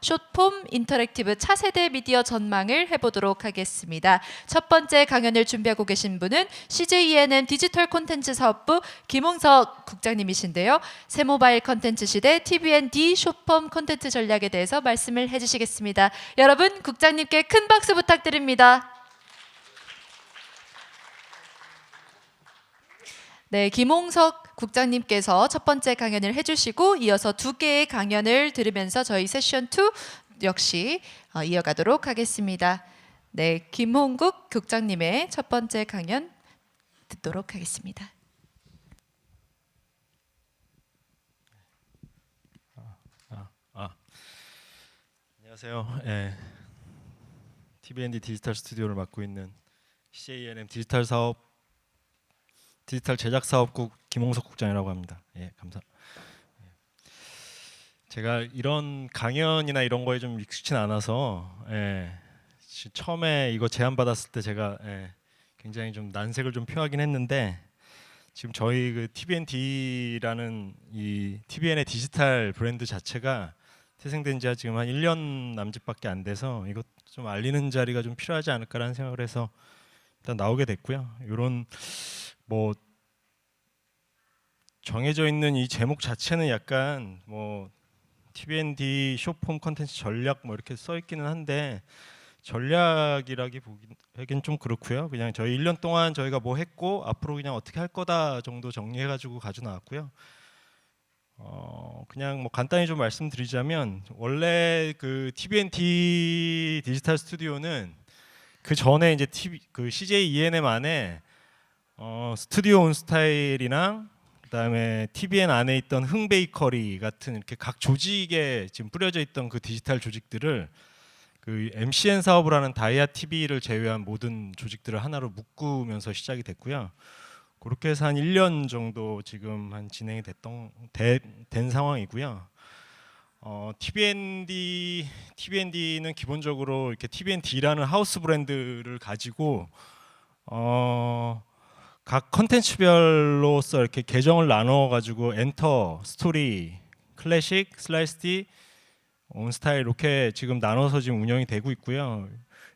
숏폼 인터랙티브 차세대 미디어 전망을 해보도록 하겠습니다. 첫 번째 강연을 준비하고 계신 분은 CJ 디지털 콘텐츠 사업부 김홍석 국장님이신데요. 새 모바일 콘텐츠 시대 TVND 숏폼 콘텐츠 전략에 대해서 말씀을 해주시겠습니다. 여러분 국장님께 큰 박수 부탁드립니다. 네, 김홍석 국장님께서 첫 번째 강연을 해주시고 이어서 두 개의 강연을 들으면서 저희 세션 2 역시 이어가도록 하겠습니다. 네, 김홍국 국장님의 첫 번째 강연 듣도록 하겠습니다. 안녕하세요. TVND 디지털 스튜디오를 맡고 있는 CJENM 디지털 제작 사업국 김홍석 국장이라고 합니다. 제가 이런 강연이나 이런 거에 좀 익숙치 않아서 처음에 이거 제안 받았을 때 제가 굉장히 좀 난색을 좀 표하긴 했는데 지금 저희 그 TVND라는 이 TVN의 디지털 브랜드 자체가 태생된 지가 지금 한 1년 남짓밖에 안 돼서 이것 좀 알리는 자리가 좀 필요하지 않을까라는 생각을 해서 일단 나오게 됐고요. 이런 뭐 정해져 있는 이 제목 자체는 약간 뭐 TVND 숏폼 컨텐츠 전략 뭐 이렇게 써 있기는 한데 전략이라기 보기엔 좀 그렇고요. 그냥 저희 1년 동안 저희가 뭐 했고 앞으로 그냥 어떻게 할 거다 정도 정리해가지고 가져 나왔고요. 그냥 뭐 간단히 좀 말씀드리자면 원래 그 TVND 디지털 스튜디오는 그 전에 이제 그 CJ ENM 안에 스튜디오 온 스타일이랑 그다음에 TVN 안에 있던 흥베이커리 같은 이렇게 각 조직에 지금 뿌려져 있던 그 디지털 조직들을 그 MCN 사업을 하는 다이아 TV를 제외한 모든 조직들을 하나로 묶으면서 시작이 됐고요. 그렇게 해서 한 1년 정도 지금 한 진행이 된 상황이고요. TVND는 기본적으로 이렇게 TVND라는 하우스 브랜드를 가지고 각 컨텐츠별로서 이렇게 계정을 나눠 가지고 엔터, 스토리, 클래식, 슬라이스디, 온스타일 이렇게 지금 나눠서 지금 운영이 되고 있고요.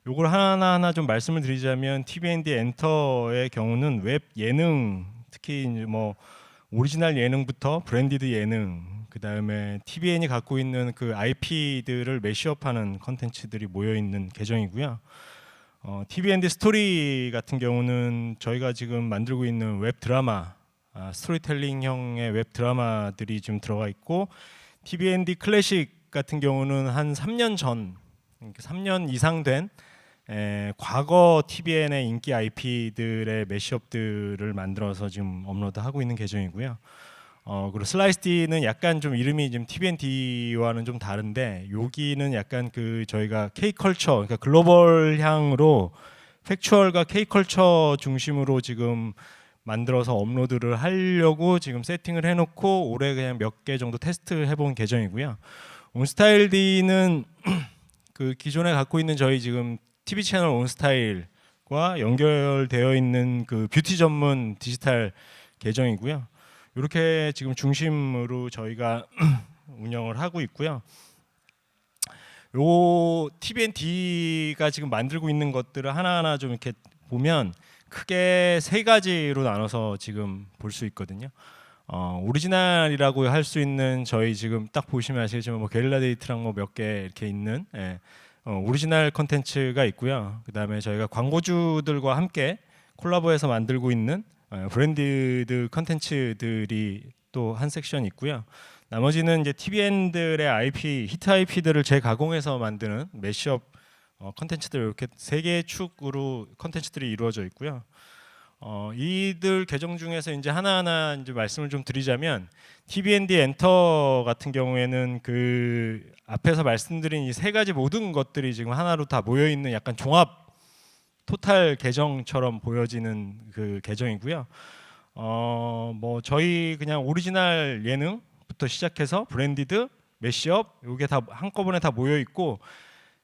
요걸 하나하나 좀 말씀을 드리자면 TVND 엔터의 경우는 웹 예능, 특히 이제 뭐 오리지널 예능부터 브랜디드 예능, 그다음에 TVN이 갖고 있는 그 IP들을 매시업하는 컨텐츠들이 모여 있는 계정이고요. TVND 스토리 같은 경우는 저희가 지금 만들고 있는 웹 드라마, 스토리텔링형의 웹 드라마들이 좀 들어가 있고, TVND 클래식 같은 경우는 한 3년 전, 3년 이상 된 과거 TVN의 인기 IP들의 매시업들을 만들어서 지금 업로드하고 있는 계정이고요. 그리고 슬라이스디는 약간 좀 이름이 지금 TVND와는 좀 다른데 여기는 약간 그 저희가 K컬처, 그러니까 글로벌향으로 팩추얼과 K컬처 중심으로 지금 만들어서 업로드를 하려고 지금 세팅을 해놓고 올해 그냥 몇 개 정도 테스트 해본 계정이고요. 온스타일D는 그 기존에 갖고 있는 저희 지금 TV 채널 온스타일과 연결되어 있는 그 뷰티 전문 디지털 계정이고요. 이렇게 지금 중심으로 저희가 운영을 하고 있고요. 요 TVND가 지금 만들고 있는 것들을 하나하나 좀 이렇게 보면 크게 세 가지로 나눠서 지금 볼 수 있거든요. 오리지널이라고 할 수 있는 저희 지금 딱 보시면 아시겠지만 뭐 게릴라 데이트랑 뭐 몇 개 이렇게 있는 오리지널 컨텐츠가 있고요. 그다음에 저희가 광고주들과 함께 콜라보해서 만들고 있는 브랜디드 컨텐츠들이 또 한 섹션 있고요. 나머지는 이제 TVN들의 IP, 히트 IP들을 재가공해서 만드는 매시업 컨텐츠들 이렇게 세 개의 축으로 컨텐츠들이 이루어져 있고요. 이들 계정 중에서 이제 하나하나 이제 말씀을 좀 드리자면 TVND 엔터 같은 경우에는 그 앞에서 말씀드린 이 세 가지 모든 것들이 지금 하나로 다 모여 있는 약간 종합 토탈 계정처럼 보여지는 그 계정이고요. 뭐 저희 그냥 오리지널 예능부터 시작해서 브랜디드, 매시업 요게 다 한꺼번에 다 모여 있고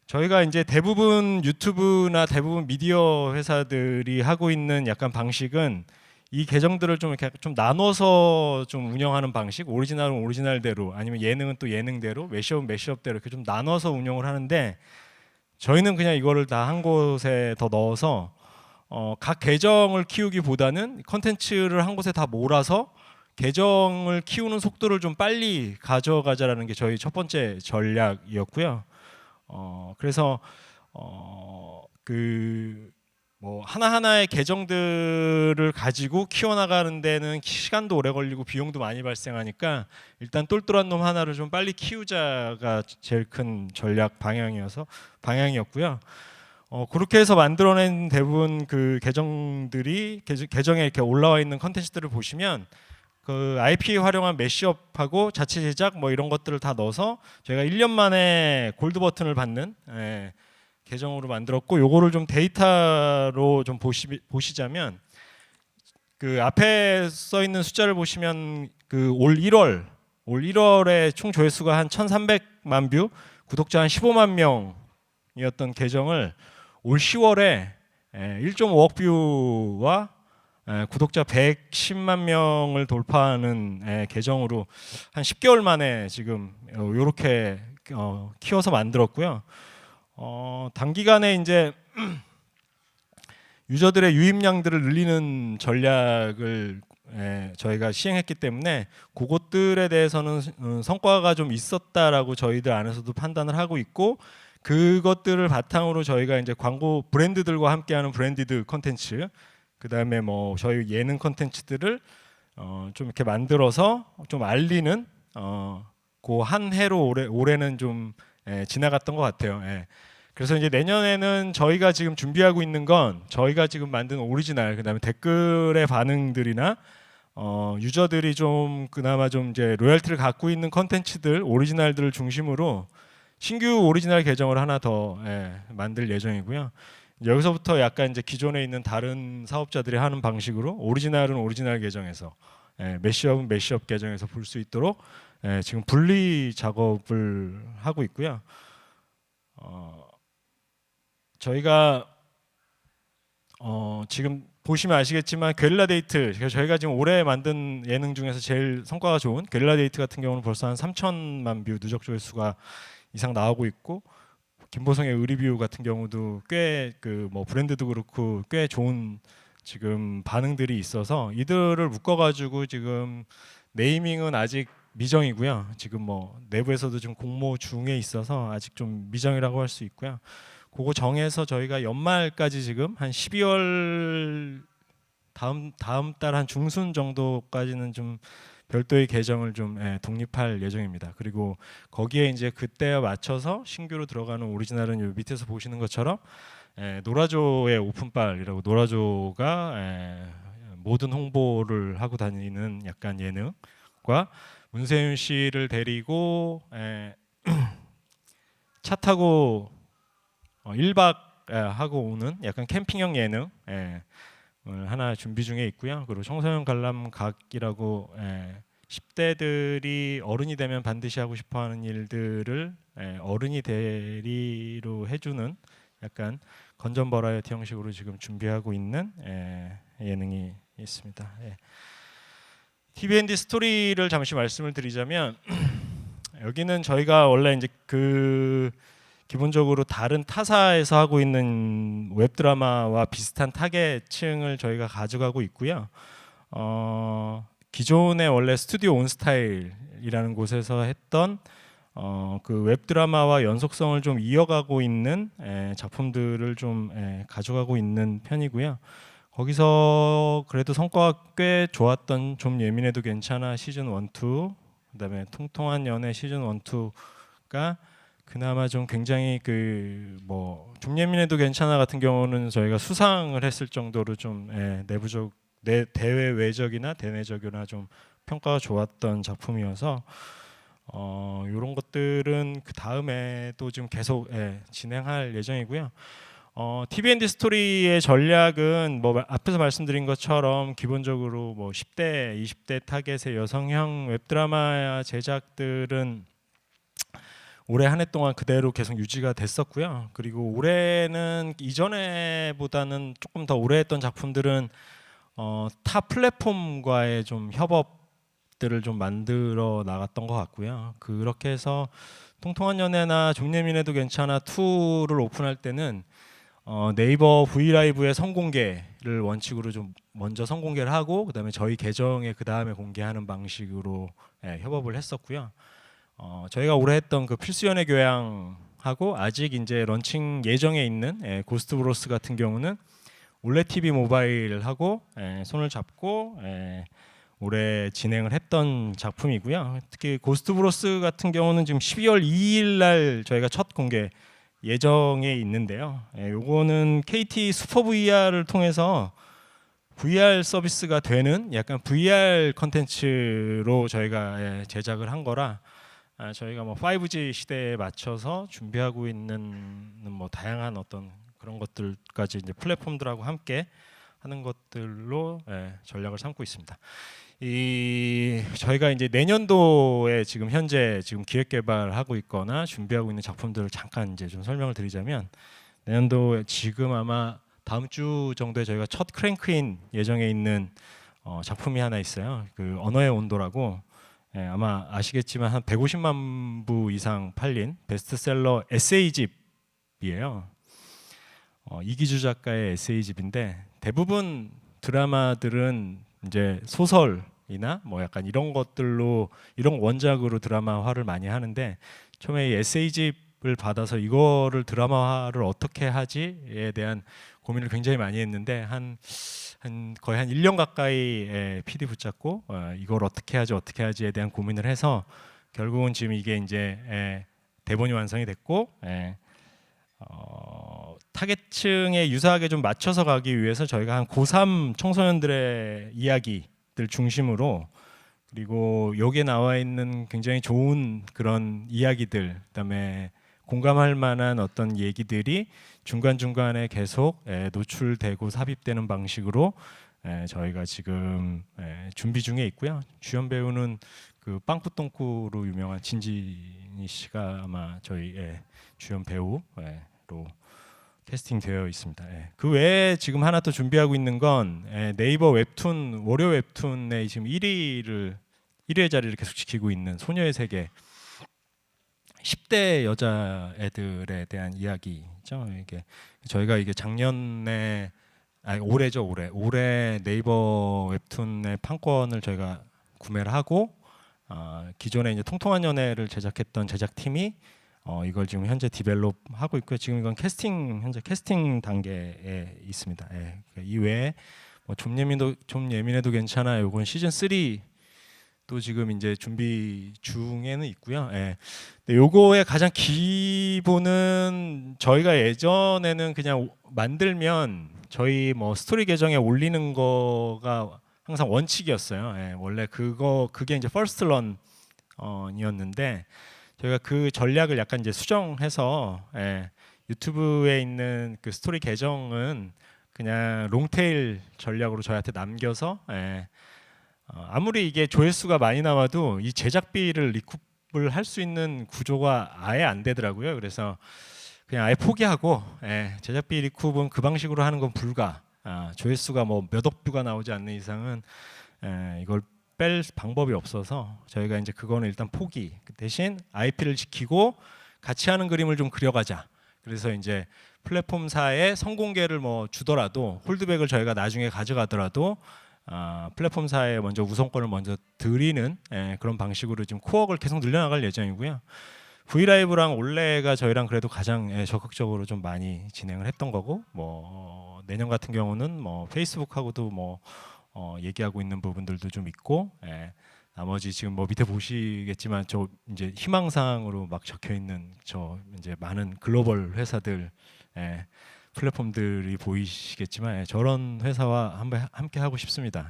저희가 이제 대부분 유튜브나 대부분 미디어 회사들이 하고 있는 약간 방식은 이 계정들을 좀 이렇게 좀 나눠서 좀 운영하는 방식, 오리지널은 오리지널대로, 아니면 예능은 또 예능대로, 매시업은 매시업대로 이렇게 좀 나눠서 운영을 하는데, 저희는 그냥 이거를 다 한 곳에 더 넣어서 각 계정을 키우기보다는 컨텐츠를 한 곳에 다 몰아서 계정을 키우는 속도를 좀 빨리 가져가자라는 게 저희 첫 번째 전략이었고요. 그래서 그 뭐 하나하나의 계정들을 가지고 키워나가는 데는 시간도 오래 걸리고 비용도 많이 발생하니까 일단 똘똘한 놈 하나를 좀 빨리 키우자가 제일 큰 전략 방향이었고요. 그렇게 해서 만들어낸 대부분 그 계정들이 계정에 이렇게 올라와 있는 컨텐츠들을 보시면 그 IP 활용한 매시업하고 자체 제작 뭐 이런 것들을 다 넣어서 저희가 1년 만에 골드 버튼을 받는 계정으로 만들었고, 요거를 좀 데이터로 좀 보시자면 그 앞에 써 있는 숫자를 보시면 그 올 1월에 총 조회수가 한 1,300만 뷰, 구독자 한 15만 명이었던 계정을 올 10월에 1.5억 뷰와 구독자 110만 명을 돌파하는 계정으로 한 10개월 만에 지금 이렇게 키워서 만들었고요. 단기간에 이제 유저들의 유입량들을 늘리는 전략을 저희가 시행했기 때문에 그것들에 대해서는 성과가 좀 있었다라고 저희들 안에서도 판단을 하고 있고, 그것들을 바탕으로 저희가 이제 광고 브랜드들과 함께하는 브랜디드 컨텐츠, 그 다음에 뭐 저희 예능 컨텐츠들을 좀 이렇게 만들어서 좀 알리는 그 한 해로 올해는 좀 지나갔던 것 같아요. 그래서 이제 내년에는 저희가 지금 준비하고 있는 건 저희가 지금 만든 오리지널, 그다음에 댓글의 반응들이나 유저들이 좀 그나마 좀 이제 로열티를 갖고 있는 컨텐츠들, 오리지널들을 중심으로 신규 오리지널 계정을 하나 더 만들 예정이고요. 여기서부터 약간 이제 기존에 있는 다른 사업자들이 하는 방식으로 오리지널은 오리지널 계정에서, 매시업은 매시업 계정에서 볼 수 있도록 지금 분리 작업을 하고 있고요. 저희가 지금 보시면 아시겠지만 게릴라 데이트, 저희가 지금 올해 만든 예능 중에서 제일 성과가 좋은 게릴라 데이트 같은 경우는 벌써 한 3천만 뷰 누적 조회수가 이상 나오고 있고, 김보성의 의리뷰 같은 경우도 꽤 그 뭐 브랜드도 그렇고 꽤 좋은 지금 반응들이 있어서 이들을 묶어가지고 지금 네이밍은 아직 미정이고요. 지금 뭐 내부에서도 좀 공모 중에 있어서 아직 좀 미정이라고 할 수 있고요. 그거 정해서 저희가 연말까지 지금 한 12월 다음 달 한 중순 정도까지는 좀 별도의 계정을 좀 독립할 예정입니다. 그리고 거기에 이제 그때에 맞춰서 신규로 들어가는 오리지널은 요 밑에서 보시는 것처럼 노라조의 오픈빨이라고, 노라조가 모든 홍보를 하고 다니는 약간 예능과 문세윤 씨를 데리고 차 타고 1박 하고 오는 약간 캠핑형 예능 하나 준비 중에 있고요. 그리고 청소년 관람 각이라고 10대들이 어른이 되면 반드시 하고 싶어하는 일들을 어른이 대리로 해주는 약간 건전 버라이어티 형식으로 지금 준비하고 있는 예능이 있습니다. TVND 스토리를 잠시 말씀을 드리자면 여기는 저희가 원래 이제 그 기본적으로 다른 타사에서 하고 있는 웹드라마와 비슷한 타겟층을 저희가 가져가고 있고요. 기존에 원래 스튜디오 온스타일이라는 곳에서 했던 그 웹드라마와 연속성을 좀 이어가고 있는 작품들을 좀 가져가고 있는 편이고요. 거기서 그래도 성과가 꽤 좋았던 좀 예민해도 괜찮아 시즌 1, 2, 그다음에 통통한 연애 시즌 1, 2가 그나마 좀 굉장히 그 뭐 좀 예민해도 괜찮아 같은 경우는 저희가 수상을 했을 정도로 좀 내부적 대외 외적이나 대내적이나 좀 평가가 좋았던 작품이어서 이런 것들은 그 다음에도 지금 계속 진행할 예정이고요. TVND 스토리의 전략은 뭐 앞에서 말씀드린 것처럼 기본적으로 뭐 10대, 20대 타겟의 여성형 웹드라마 제작들은 올해 한 해 동안 그대로 계속 유지가 됐었고요. 그리고 올해는 이전에보다는 조금 더 오래 했던 작품들은 타 플랫폼과의 좀 협업들을 좀 만들어 나갔던 것 같고요. 그렇게 해서 통통한 연애나 좀 예민해도 괜찮아 2를 오픈할 때는 네이버 브이라이브의 선공개를 원칙으로 좀 먼저 선공개를 하고 그다음에 저희 계정에 그 다음에 공개하는 방식으로 협업을 했었고요. 저희가 올해 했던 그 필수 연애 교양하고 아직 이제 런칭 예정에 있는 고스트 브로스 같은 경우는 올레 TV 모바일하고 손을 잡고 올해 진행을 했던 작품이고요. 특히 고스트 브로스 같은 경우는 지금 12월 2일 날 저희가 첫 공개 예정에 있는데요. 요거는 KT 슈퍼 VR을 통해서 VR 서비스가 되는 약간 VR 컨텐츠로 저희가 제작을 한 거라 저희가 뭐 5G 시대에 맞춰서 준비하고 있는 뭐 다양한 어떤 그런 것들까지 이제 플랫폼들하고 함께 하는 것들로 전략을 삼고 있습니다. 저희가 이제 내년도에 지금 현재 지금 기획 개발하고 있거나 준비하고 있는 작품들을 잠깐 이제 좀 설명을 드리자면 내년도에 지금 아마 다음 주 정도에 저희가 첫 크랭크인 예정에 있는 작품이 하나 있어요. 그 언어의 온도라고 아마 아시겠지만 한 150만 부 이상 팔린 베스트셀러 에세이집이에요. 이기주 작가의 에세이집인데 대부분 드라마들은 이제 소설이나 뭐 약간 이런 것들로 이런 원작으로 드라마화를 많이 하는데 처음에 이 에세이집을 받아서 이거를 드라마화를 어떻게 하지에 대한 고민을 굉장히 많이 했는데 한 거의 한 1년 가까이 PD 붙잡고 이걸 어떻게 하지에 대한 고민을 해서 결국은 지금 이게 이제 대본이 완성이 됐고 타겟층에 유사하게 좀 맞춰서 가기 위해서 저희가 한 고3 청소년들의 이야기들 중심으로 그리고 여기에 나와 있는 굉장히 좋은 그런 이야기들 그다음에 공감할 만한 어떤 얘기들이 중간중간에 계속 노출되고 삽입되는 방식으로 저희가 지금 준비 중에 있고요. 주연 배우는 그 빵꾸똥꾸로 유명한 진진이 씨가 아마 저희 주연 배우로 캐스팅되어 있습니다. 그 외에 지금 하나 또 준비하고 있는 건 네이버 웹툰 월요 웹툰의 지금 1위의 자리를 계속 지키고 있는 소녀의 세계 10대 여자애들에 대한 이야기죠. 이게 저희가 이게 작년에 올해죠 올해 네이버 웹툰의 판권을 저희가 구매를 하고 기존에 이제 통통한 연애를 제작했던 제작팀이 이걸 지금 현재 디벨롭 하고 있고요. 지금 이건 현재 캐스팅 단계에 있습니다. 그 이외에 뭐 좀 예민해도 괜찮아. 요건 시즌 3 또 지금 이제 준비 중에는 있고요. 근데 요거의 가장 기본은 저희가 예전에는 그냥 만들면 저희 뭐 스토리 계정에 올리는 거가 항상 원칙이었어요. 원래 그게 이제 퍼스트 런이었는데 저희가 그 전략을 약간 이제 수정해서 유튜브에 있는 그 스토리 계정은 그냥 롱테일 전략으로 저희한테 남겨서 아무리 이게 조회수가 많이 나와도 이 제작비를 리쿱을 할 수 있는 구조가 아예 안 되더라고요. 그래서 그냥 아예 포기하고 제작비 리쿱은 그 방식으로 하는 건 불가. 조회수가 뭐 몇억 뷰가 나오지 않는 이상은 이걸 뺄 방법이 없어서 저희가 이제 그거는 일단 포기. 그 대신 IP를 지키고 같이 하는 그림을 좀 그려가자. 그래서 이제 플랫폼사에 선공개를 뭐 주더라도 홀드백을 저희가 나중에 가져가더라도 플랫폼사에 먼저 우선권을 먼저 드리는 그런 방식으로 지금 코어를 계속 늘려나갈 예정이고요. 브이라이브랑 올레가 저희랑 그래도 가장 적극적으로 좀 많이 진행을 했던 거고 뭐 내년 같은 경우는 뭐 페이스북하고도 뭐 얘기하고 있는 부분들도 좀 있고 나머지 지금 뭐 밑에 보시겠지만 저 이제 희망사항으로 막 적혀 있는 저 이제 많은 글로벌 회사들 플랫폼들이 보이시겠지만 저런 회사와 한번 함께 하고 싶습니다.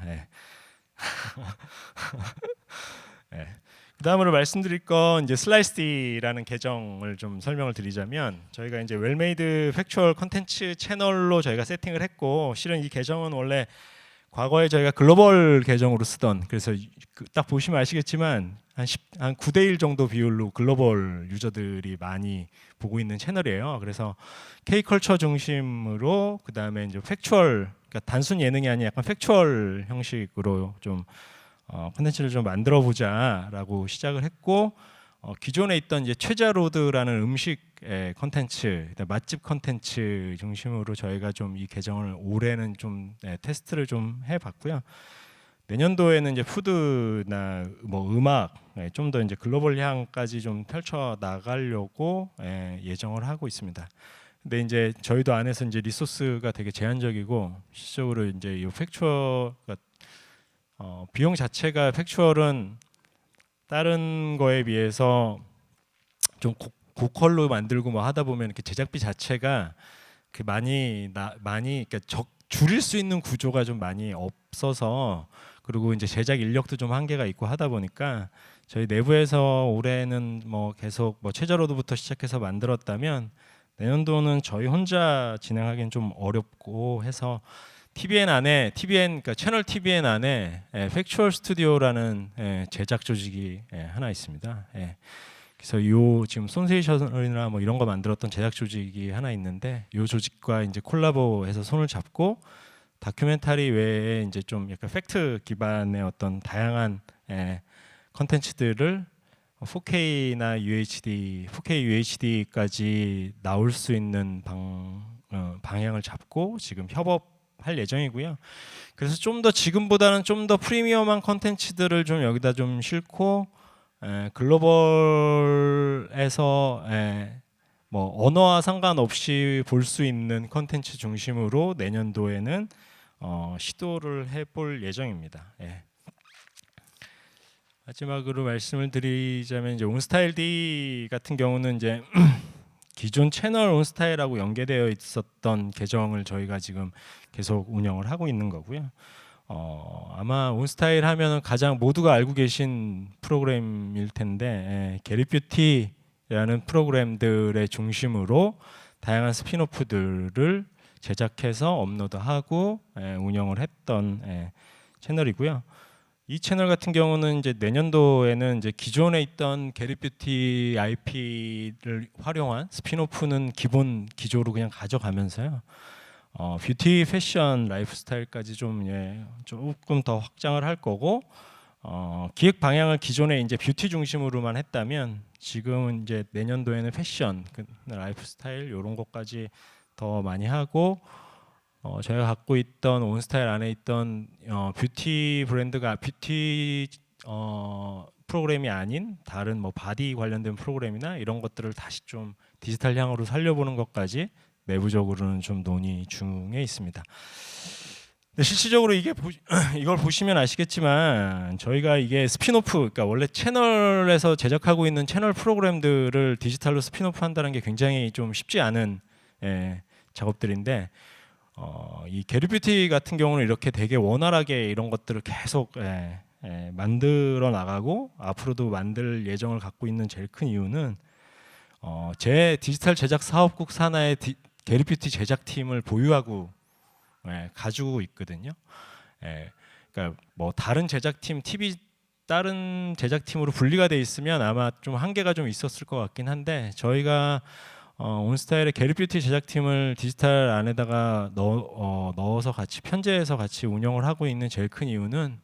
그다음으로 말씀드릴 건 이제 슬라이스디라는 계정을 좀 설명을 드리자면 저희가 이제 웰메이드 팩추얼 컨텐츠 채널로 저희가 세팅을 했고 실은 이 계정은 원래 과거에 저희가 글로벌 계정으로 쓰던 그래서 딱 보시면 아시겠지만 한 9대 1 정도 비율로 글로벌 유저들이 많이 보고 있는 채널이에요. 그래서 K컬처 중심으로 그다음에 이제 팩추얼 그러니까 단순 예능이 아닌 약간 팩추얼 형식으로 좀 콘텐츠를 좀 만들어 보자라고 시작을 했고 기존에 있던 이제 최자로드라는 음식 콘텐츠, 맛집 콘텐츠 중심으로 저희가 좀 이 계정을 올해는 좀 테스트를 좀 해봤고요. 내년도에는 이제 푸드나 뭐 음악 좀 더 이제 글로벌 향까지 좀 펼쳐 나가려고 예정을 하고 있습니다. 근데 이제 저희도 안에서 이제 리소스가 되게 제한적이고 실질적으로 이제 이 팩추얼 비용 자체가 팩추얼은 다른 거에 비해서 좀 고퀄로 만들고 뭐 하다 보면 이렇게 제작비 자체가 그 많이 그러니까 줄일 수 있는 구조가 좀 많이 없어서 그리고 이제 제작 인력도 좀 한계가 있고 하다 보니까 저희 내부에서 올해는 뭐 계속 뭐 최저로드부터 시작해서 만들었다면 내년도는 저희 혼자 진행하기는 좀 어렵고 해서 TVN 안에 그러니까 채널 TVN 안에 팩추얼 스튜디오라는 제작 조직이 하나 있습니다. 그래서 요 지금 손세이션이나 뭐 이런 거 만들었던 제작 조직이 하나 있는데 요 조직과 이제 콜라보해서 손을 잡고 다큐멘터리 외에 이제 좀 약간 팩트 기반의 어떤 다양한 컨텐츠들을 4K나 UHD, 4K UHD까지 나올 수 있는 방향을 잡고 지금 협업할 예정이고요. 그래서 좀 더 지금보다는 좀 더 프리미엄한 컨텐츠들을 좀 여기다 좀 싣고 글로벌에서 뭐 언어와 상관없이 볼 수 있는 컨텐츠 중심으로 내년도에는 시도를 해볼 예정입니다. 마지막으로 말씀을 드리자면 이제 온스타일 D 같은 경우는 이제 기존 채널 온스타일하고 연계되어 있었던 계정을 저희가 지금 계속 운영을 하고 있는 거고요. 아마 온스타일 하면은 가장 모두가 알고 계신 프로그램일 텐데 게리뷰티라는 프로그램들의 중심으로 다양한 스피노프들을 제작해서 업로드하고 운영을 했던 채널이고요. 이 채널 같은 경우는 이제 내년도에는 이제 기존에 있던 게리뷰티 IP를 활용한 스피노프는 기본 기조로 그냥 가져가면서요. 뷰티, 패션, 라이프스타일까지 좀 조금 더 확장을 할 거고 기획 방향을 기존에 이제 뷰티 중심으로만 했다면 지금은 이제 내년도에는 패션, 라이프스타일 이런 것까지 더 많이 하고 저희가 갖고 있던 온스타일 안에 있던 뷰티 브랜드가 뷰티 프로그램이 아닌 다른 뭐 바디 관련된 프로그램이나 이런 것들을 다시 좀 디지털 향으로 살려보는 것까지 내부적으로는 좀 논의 중에 있습니다. 근데 실질적으로 이걸 보시면 아시겠지만 저희가 이게 스피노프, 그러니까 원래 채널에서 제작하고 있는 채널 프로그램들을 디지털로 스피노프 한다는 게 굉장히 좀 쉽지 않은 작업들인데 이 게리뷰티 같은 경우는 이렇게 되게 원활하게 이런 것들을 계속 만들어 나가고 앞으로도 만들 예정을 갖고 있는 제일 큰 이유는 제 디지털 제작 사업국 산하의 게리뷰티 제작팀을 보유하고 가지고 있거든요. 그러니까 뭐 다른 제작팀 다른 제작팀으로 분리가 돼 있으면 아마 좀 한계가 좀 있었을 것 같긴 한데 저희가 온스타일의 게리뷰티 제작팀을 디지털 안에다가 넣어서 같이 편제해서 같이 운영을 하고 있는 제일 큰 이유는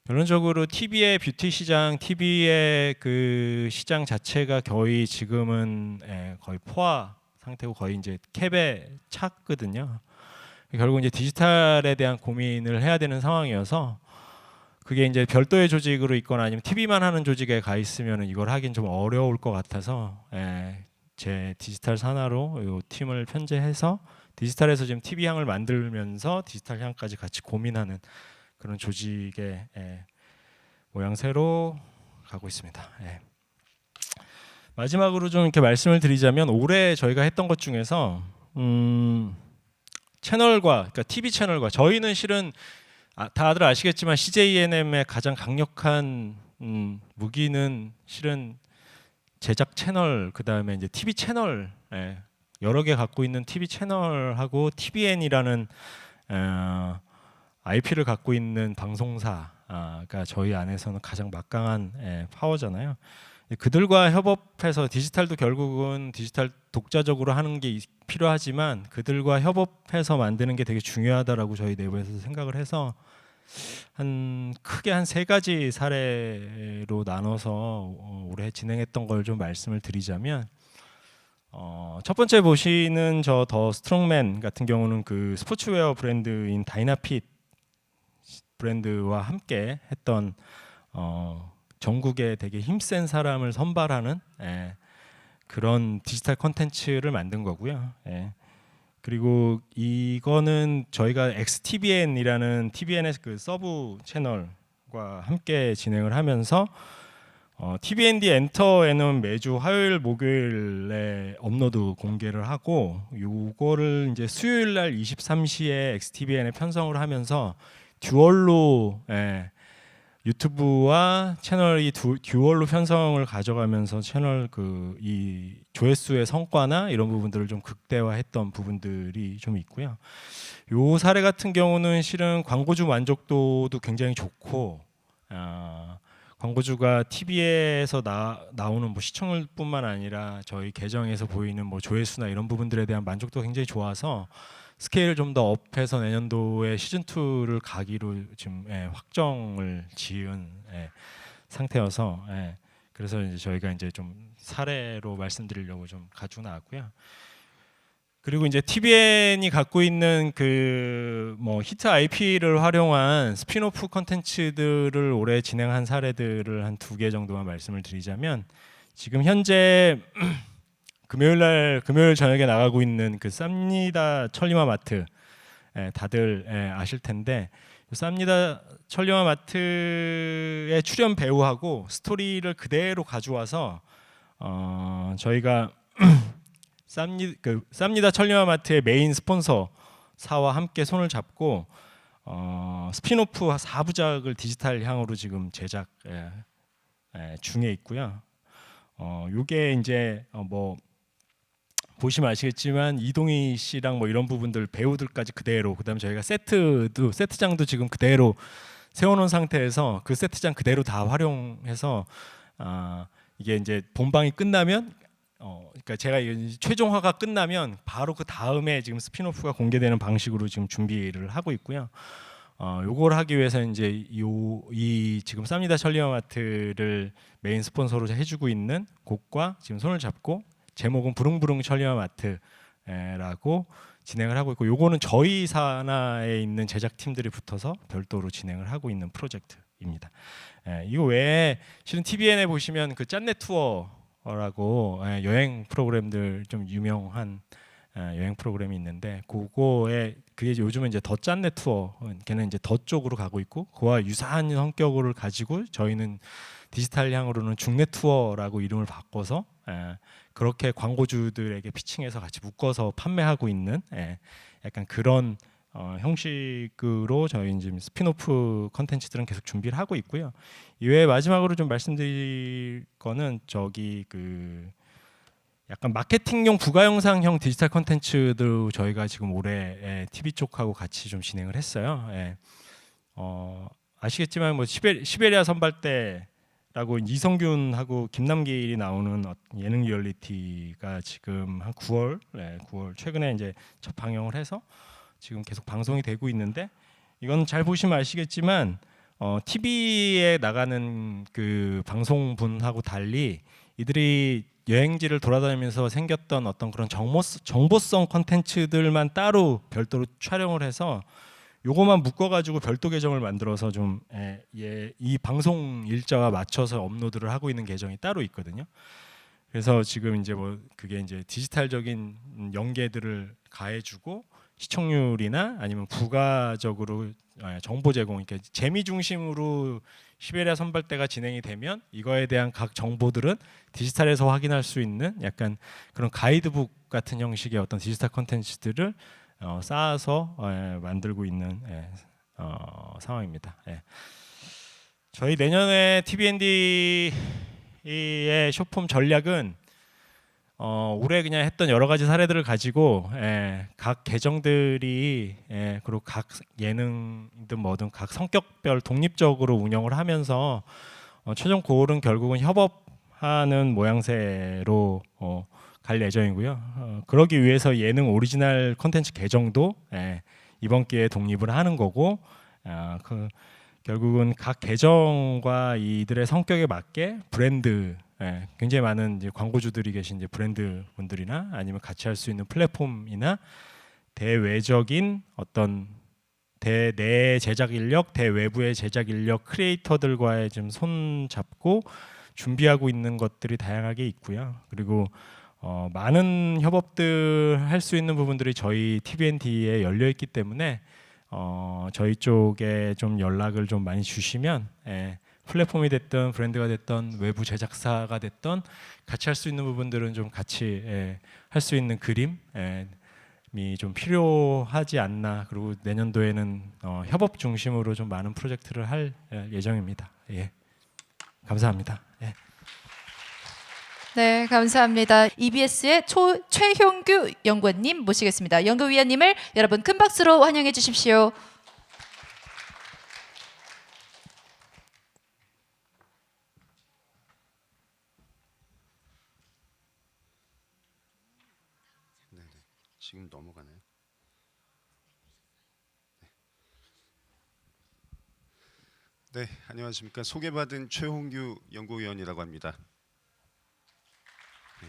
결론적으로 TV의 뷰티 시장, TV의 그 시장 자체가 거의 지금은 거의 포화 상태고 거의 이제 캡에 찼거든요. 결국 이제 디지털에 대한 고민을 해야 되는 상황이어서 그게 이제 별도의 조직으로 있거나 아니면 TV만 하는 조직에 가 있으면 이걸 하긴 좀 어려울 것 같아서 제 디지털 산하로 이 팀을 편제해서 디지털에서 지금 TV 향을 만들면서 디지털 향까지 같이 고민하는 그런 조직의 모양새로 가고 있습니다. 마지막으로 좀 이렇게 말씀을 드리자면 올해 저희가 했던 것 중에서 그러니까 TV 채널과 저희는 실은 다들 아시겠지만 CJENM의 가장 강력한 무기는 실은 제작 채널, 그 다음에 이제 TV 채널 여러 개 갖고 있는 TV 채널하고 TVN이라는 IP를 갖고 있는 방송사가 저희 안에서는 가장 막강한 파워잖아요. 그들과 협업해서 디지털도 결국은 디지털 독자적으로 하는 게 필요하지만 그들과 협업해서 만드는 게 되게 중요하다라고 저희 내부에서 생각을 해서 크게 한 세 가지 사례로 나눠서 올해 진행했던 걸 좀 말씀을 드리자면 첫 번째 보시는 저 더 스트롱맨 같은 경우는 그 스포츠웨어 브랜드인 다이나핏 브랜드와 함께 했던 전국에 되게 힘센 사람을 선발하는 그런 디지털 콘텐츠를 만든 거고요. 그리고 이거는 저희가 XTVN이라는 TVN의 그 서브 채널과 함께 진행을 하면서 TVND 엔터에는 매주 화요일 목요일에 업로드 공개를 하고 요거를 이제 수요일 날 23시에 XTVN에 편성을 하면서 듀얼로 유튜브와 채널이 듀얼로 편성을 가져가면서 채널 이 조회수의 성과나 이런 부분들을 좀 극대화했던 부분들이 좀 있고요. 요 사례 같은 경우는 실은 광고주 만족도도 굉장히 좋고 광고주가 TV에서 나오는 뭐 시청률뿐만 아니라 저희 계정에서 보이는 뭐 조회수나 이런 부분들에 대한 만족도가 굉장히 좋아서 스케일을 좀 더 업해서 내년도에 시즌 2를 가기로 지금 확정을 지은 상태여서 그래서 이제 저희가 이제 좀 사례로 말씀드리려고 좀 가지고 나왔고요. 그리고 이제 TVN이 갖고 있는 그 뭐 히트 IP를 활용한 스피노프 컨텐츠들을 올해 진행한 사례들을 한 2개 정도만 말씀을 드리자면 지금 현재 금요일 저녁에 나가고 있는 그 쌉니다 천리마 마트 다들 아실 텐데 쌉니다 천리마 마트의 출연 배우하고 스토리를 그대로 가져와서 저희가 쌉니다 천리마 마트의 메인 스폰서사와 함께 손을 잡고 스피노프 4부작을 디지털향으로 지금 제작 중에 있고요. 요게 이제 뭐 보시면 아시겠지만 이동희 씨랑 뭐 이런 부분들 배우들까지 그대로, 그다음에 저희가 세트장도 지금 그대로 세워놓은 상태에서 그 세트장 그대로 다 활용해서 이게 이제 본방이 끝나면 그러니까 제가 최종화가 끝나면 바로 그 다음에 지금 스피노프가 공개되는 방식으로 지금 준비를 하고 있고요. 요걸 하기 위해서 이제 이 지금 쌉니다 천리마마트를 메인 스폰서로 해주고 있는 곳과 지금 손을 잡고 제목은 부릉부릉 천리마마트라고 진행을 하고 있고, 요거는 저희 산하에 있는 제작팀들이 붙어서 별도로 진행을 하고 있는 프로젝트입니다. 이거 외에 실은 TVN에 보시면 그 짠내 투어라고 여행 프로그램들 좀 유명한 여행 프로그램이 있는데 그거에 그게 요즘은 이제 더 짠내 투어, 걔는 이제 더 쪽으로 가고 있고 그와 유사한 성격을 가지고 저희는 디지털향으로는 중내 투어라고 이름을 바꿔서 그렇게 광고주들에게 피칭해서 같이 묶어서 판매하고 있는 약간 그런 형식으로 저희 지금 스피노프 컨텐츠들은 계속 준비를 하고 있고요. 이외에 마지막으로 좀 말씀드릴 거는 저기 그 약간 마케팅용 부가 영상형 디지털 컨텐츠도 저희가 지금 올해 TV 쪽하고 같이 좀 진행을 했어요. 아시겠지만 뭐 시베리아 선발대 라고 이성균하고 김남길이 나오는 예능 리얼리티가 지금 한 9월 최근에 이제 첫 방영을 해서 지금 계속 방송이 되고 있는데, 이건 잘 보시면 아시겠지만 TV에 나가는 그 방송분하고 달리 이들이 여행지를 돌아다니면서 생겼던 어떤 그런 정보성 컨텐츠들만 따로 별도로 촬영을 해서 요거만 묶어가지고 별도 계정을 만들어서 좀 이 방송 일자와 맞춰서 업로드를 하고 있는 계정이 따로 있거든요. 그래서 지금 이제 뭐 그게 이제 디지털적인 연계들을 가해주고 시청률이나 아니면 부가적으로 정보 제공, 그러니까 재미 중심으로 시베리아 선발대가 진행이 되면 이거에 대한 각 정보들은 디지털에서 확인할 수 있는 약간 그런 가이드북 같은 형식의 어떤 디지털 콘텐츠들을 쌓아서 만들고 있는 상황입니다. 저희 내년에 TVND의 쇼폼 전략은 올해 그냥 했던 여러 가지 사례들을 가지고 각 계정들이 그리고 각 예능이든 뭐든 각 성격별 독립적으로 운영을 하면서 최종 고울은 결국은 협업 하는 모양새로 갈 예정이고요. 그러기 위해서 예능 오리지널 콘텐츠 계정도 이번 기회에 독립을 하는 거고, 결국은 각 계정과 이들의 성격에 맞게 브랜드, 굉장히 많은 이제 광고주들이 계신 이제 브랜드 분들이나 아니면 같이 할 수 있는 플랫폼이나 대외적인 어떤 대내 제작 인력, 대외부의 제작 인력 크리에이터들과의 좀 손 잡고 준비하고 있는 것들이 다양하게 있고요. 그리고 많은 협업들 할 수 있는 부분들이 저희 TVND에 열려 있기 때문에 저희 쪽에 좀 연락을 좀 많이 주시면 플랫폼이 됐든 브랜드가 됐든 외부 제작사가 됐든 같이 할 수 있는 부분들은 좀 같이 할 수 있는 그림이 좀 필요하지 않나. 그리고 내년도에는 협업 중심으로 좀 많은 프로젝트를 할 예정입니다. 예. 감사합니다. 예. 네, 감사합니다. EBS의 최형규 연구원님 모시겠습니다. 연구위원님을 여러분 큰 박수로 환영해 주십시오. 지금 넘어가나요? 네, 안녕하십니까. 소개받은 최홍규 연구위원이라고 합니다. 네.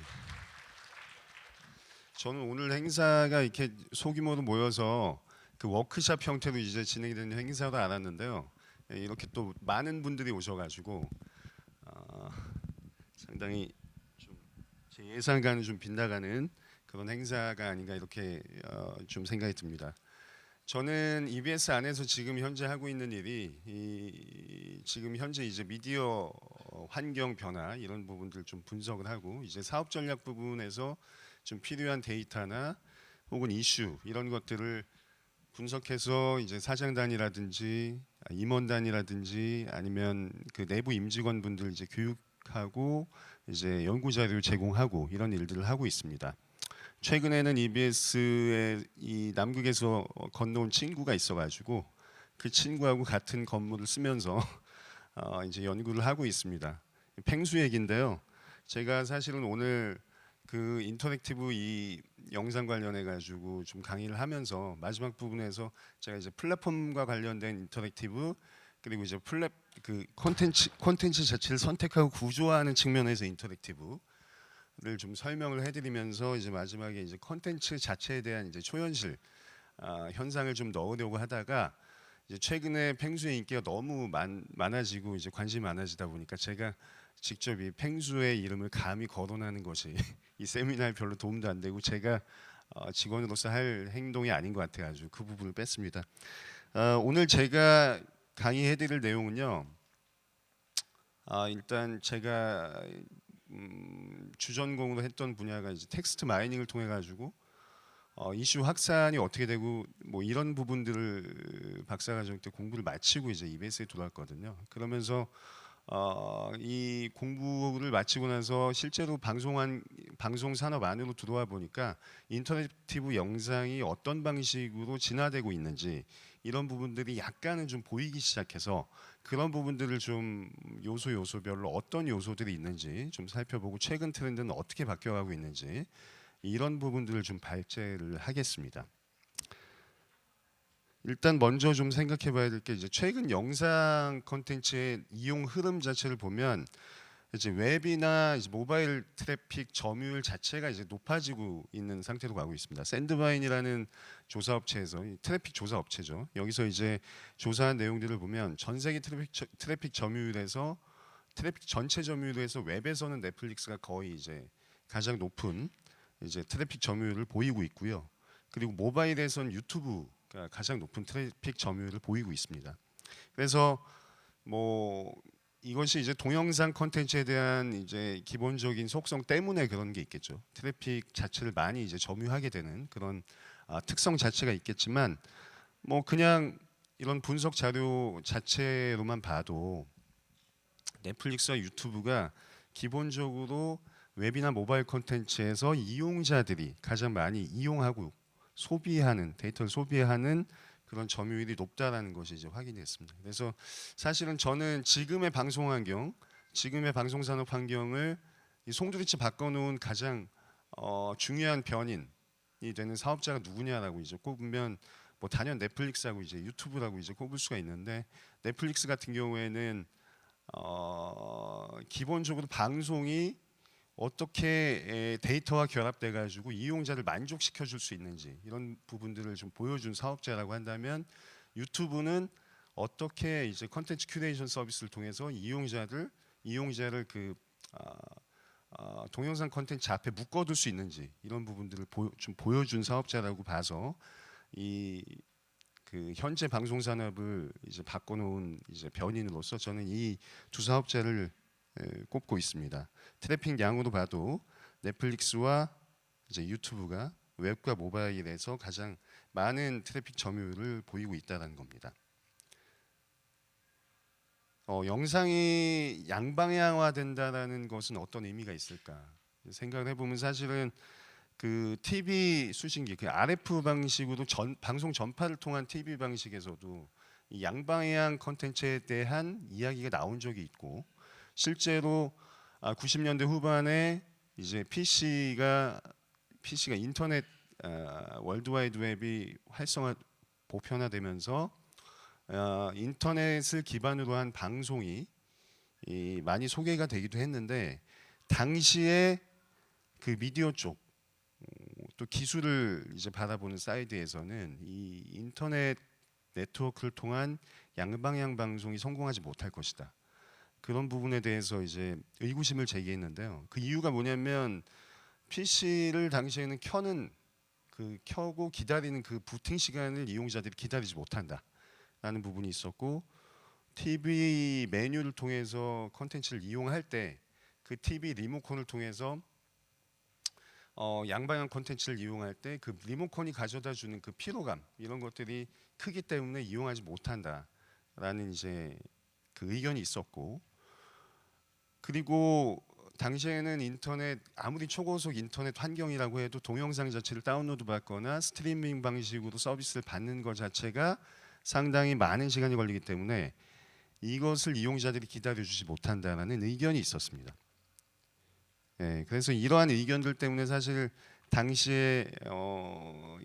저는 오늘 행사가 이렇게 소규모로 모여서 그 워크숍 형태로 이제 진행이 되는 행사도 알았는데요. 이렇게 또 많은 분들이 오셔가지고 상당히 좀 제 예상과는 좀 빗나가는 그런 행사가 아닌가 이렇게 좀 생각이 듭니다. 저는 EBS 안에서 지금 현재 하고 있는 일이 지금 현재 이제 미디어 환경 변화 이런 부분들 좀 분석을 하고 이제 사업 전략 부분에서 좀 필요한 데이터나 혹은 이슈 이런 것들을 분석해서 이제 사장단이라든지 임원단이라든지 아니면 그 내부 임직원분들 이제 교육하고 이제 연구 자료를 제공하고 이런 일들을 하고 있습니다. 최근에는 EBS에 이 남극에서 건너온 친구가 있어가지고 그 친구하고 같은 건물을 쓰면서 이제 연구를 하고 있습니다. 펭수 얘기인데요. 제가 사실은 오늘 그 인터랙티브 이 영상 관련해 가지고 좀 강의를 하면서 마지막 부분에서 제가 이제 플랫폼과 관련된 인터랙티브 그리고 이제 그 콘텐츠 자체를 선택하고 구조화하는 측면에서 인터랙티브 를 좀 설명을 해드리면서 이제 마지막에 이제 콘텐츠 자체에 대한 이제 초현실 현상을 좀 넣으려고 하다가 이제 최근에 펭수의 인기가 너무 많아지고 이제 관심이 많아지다 보니까 제가 직접 이 펭수의 이름을 감히 거론하는 것이 이 세미나에 별로 도움도 안 되고 제가 직원으로서 할 행동이 아닌 것 같아가지고 그 부분을 뺐습니다. 오늘 제가 강의해드릴 내용은요. 일단 제가 주전공으로 했던 분야가 이제 텍스트 마이닝을 통해 가지고 이슈 확산이 어떻게 되고 뭐 이런 부분들을 박사과정 때 공부를 마치고 이제 EBS에 들어왔거든요. 그러면서 이 공부를 마치고 나서 실제로 방송 산업 안으로 들어와 보니까 인터랙티브 영상이 어떤 방식으로 진화되고 있는지 이런 부분들이 약간은 좀 보이기 시작해서 그런 부분들을 좀 요소별로 어떤 요소들이 있는지 좀 살펴보고 최근 트렌드는 어떻게 바뀌어가고 있는지 이런 부분들을 좀 발제를 하겠습니다. 일단 먼저 좀 생각해 봐야 될 게 이제 최근 영상 콘텐츠의 이용 흐름 자체를 보면 이제 웹이나 이제 모바일 트래픽 점유율 자체가 이제 높아지고 있는 상태로 가고 있습니다. 샌드바인이라는 조사업체에서 트래픽 조사 업체죠. 여기서 이제 조사한 내용들을 보면 전 세계 트래픽 점유율에서 트래픽 전체 점유율에서 웹에서는 넷플릭스가 거의 이제 가장 높은 이제 트래픽 점유율을 보이고 있고요. 그리고 모바일에서는 유튜브가 가장 높은 트래픽 점유율을 보이고 있습니다. 그래서 뭐 이것이 이제 동영상 콘텐츠에 대한 이제 기본적인 속성 때문에 그런 게 있겠죠. 트래픽 자체를 많이 이제 점유하게 되는 그런 특성 자체가 있겠지만 뭐 그냥 이런 분석 자료 자체로만 봐도 넷플릭스와 유튜브가 기본적으로 웹이나 모바일 콘텐츠에서 이용자들이 가장 많이 이용하고 소비하는 데이터를 소비하는 그런 점유율이 높다라는 것이 이제 확인됐습니다. 그래서 사실은 저는 지금의 방송 환경, 지금의 방송산업 환경을 이 송두리째 바꿔놓은 가장 중요한 변인이 되는 사업자가 누구냐라고 이제 꼽으면 뭐 단연 넷플릭스하고 이제 유튜브라고 이제 꼽을 수가 있는데, 넷플릭스 같은 경우에는 기본적으로 방송이 어떻게 데이터와 결합돼 가지고 이용자를 만족시켜 줄 수 있는지 이런 부분들을 좀 보여준 사업자라고 한다면, 유튜브는 어떻게 이제 컨텐츠 큐레이션 서비스를 통해서 이용자를 그 동영상 컨텐츠 앞에 묶어둘 수 있는지 이런 부분들을 좀 보여준 사업자라고 봐서 이 그 현재 방송 산업을 이제 바꿔놓은 이제 변인으로서 저는 이 두 사업자를 꼽고 있습니다. 트래픽 양으로 봐도 넷플릭스와 이제 유튜브가 웹과 모바일에서 가장 많은 트래픽 점유율을 보이고 있다는 겁니다. 영상이 양방향화된다라는 것은 어떤 의미가 있을까 생각을 해보면, 사실은 그 TV 수신기, 그 RF 방식으로 방송 전파를 통한 TV 방식에서도 이 양방향 컨텐츠에 대한 이야기가 나온 적이 있고, 실제로 90년대 후반에 이제 PC가 인터넷 월드와이드 웹이 보편화되면서 인터넷을 기반으로 한 방송이 많이 소개가 되기도 했는데, 당시에 그 미디어 쪽 또 기술을 이제 바라보는 사이드에서는 이 인터넷 네트워크를 통한 양방향 방송이 성공하지 못할 것이다, 그런 부분에 대해서 이제 의구심을 제기했는데요. 그 이유가 뭐냐면, PC를 당시에는 켜고 기다리는 그 부팅 시간을 이용자들이 기다리지 못한다라는 부분이 있었고, TV 메뉴를 통해서 컨텐츠를 이용할 때 그 TV 리모컨을 통해서 양방향 콘텐츠를 이용할 때 그 리모컨이 가져다 주는 그 피로감, 이런 것들이 크기 때문에 이용하지 못한다라는 이제 그 의견이 있었고, 그리고 당시에는 인터넷, 아무리 초고속 인터넷 환경이라고 해도 동영상 자체를 다운로드 받거나 스트리밍 방식으로 서비스를 받는 것 자체가 상당히 많은 시간이 걸리기 때문에 이것을 이용자들이 기다려주지 못한다라는 의견이 있었습니다. 그래서 이러한 의견들 때문에 사실 당시에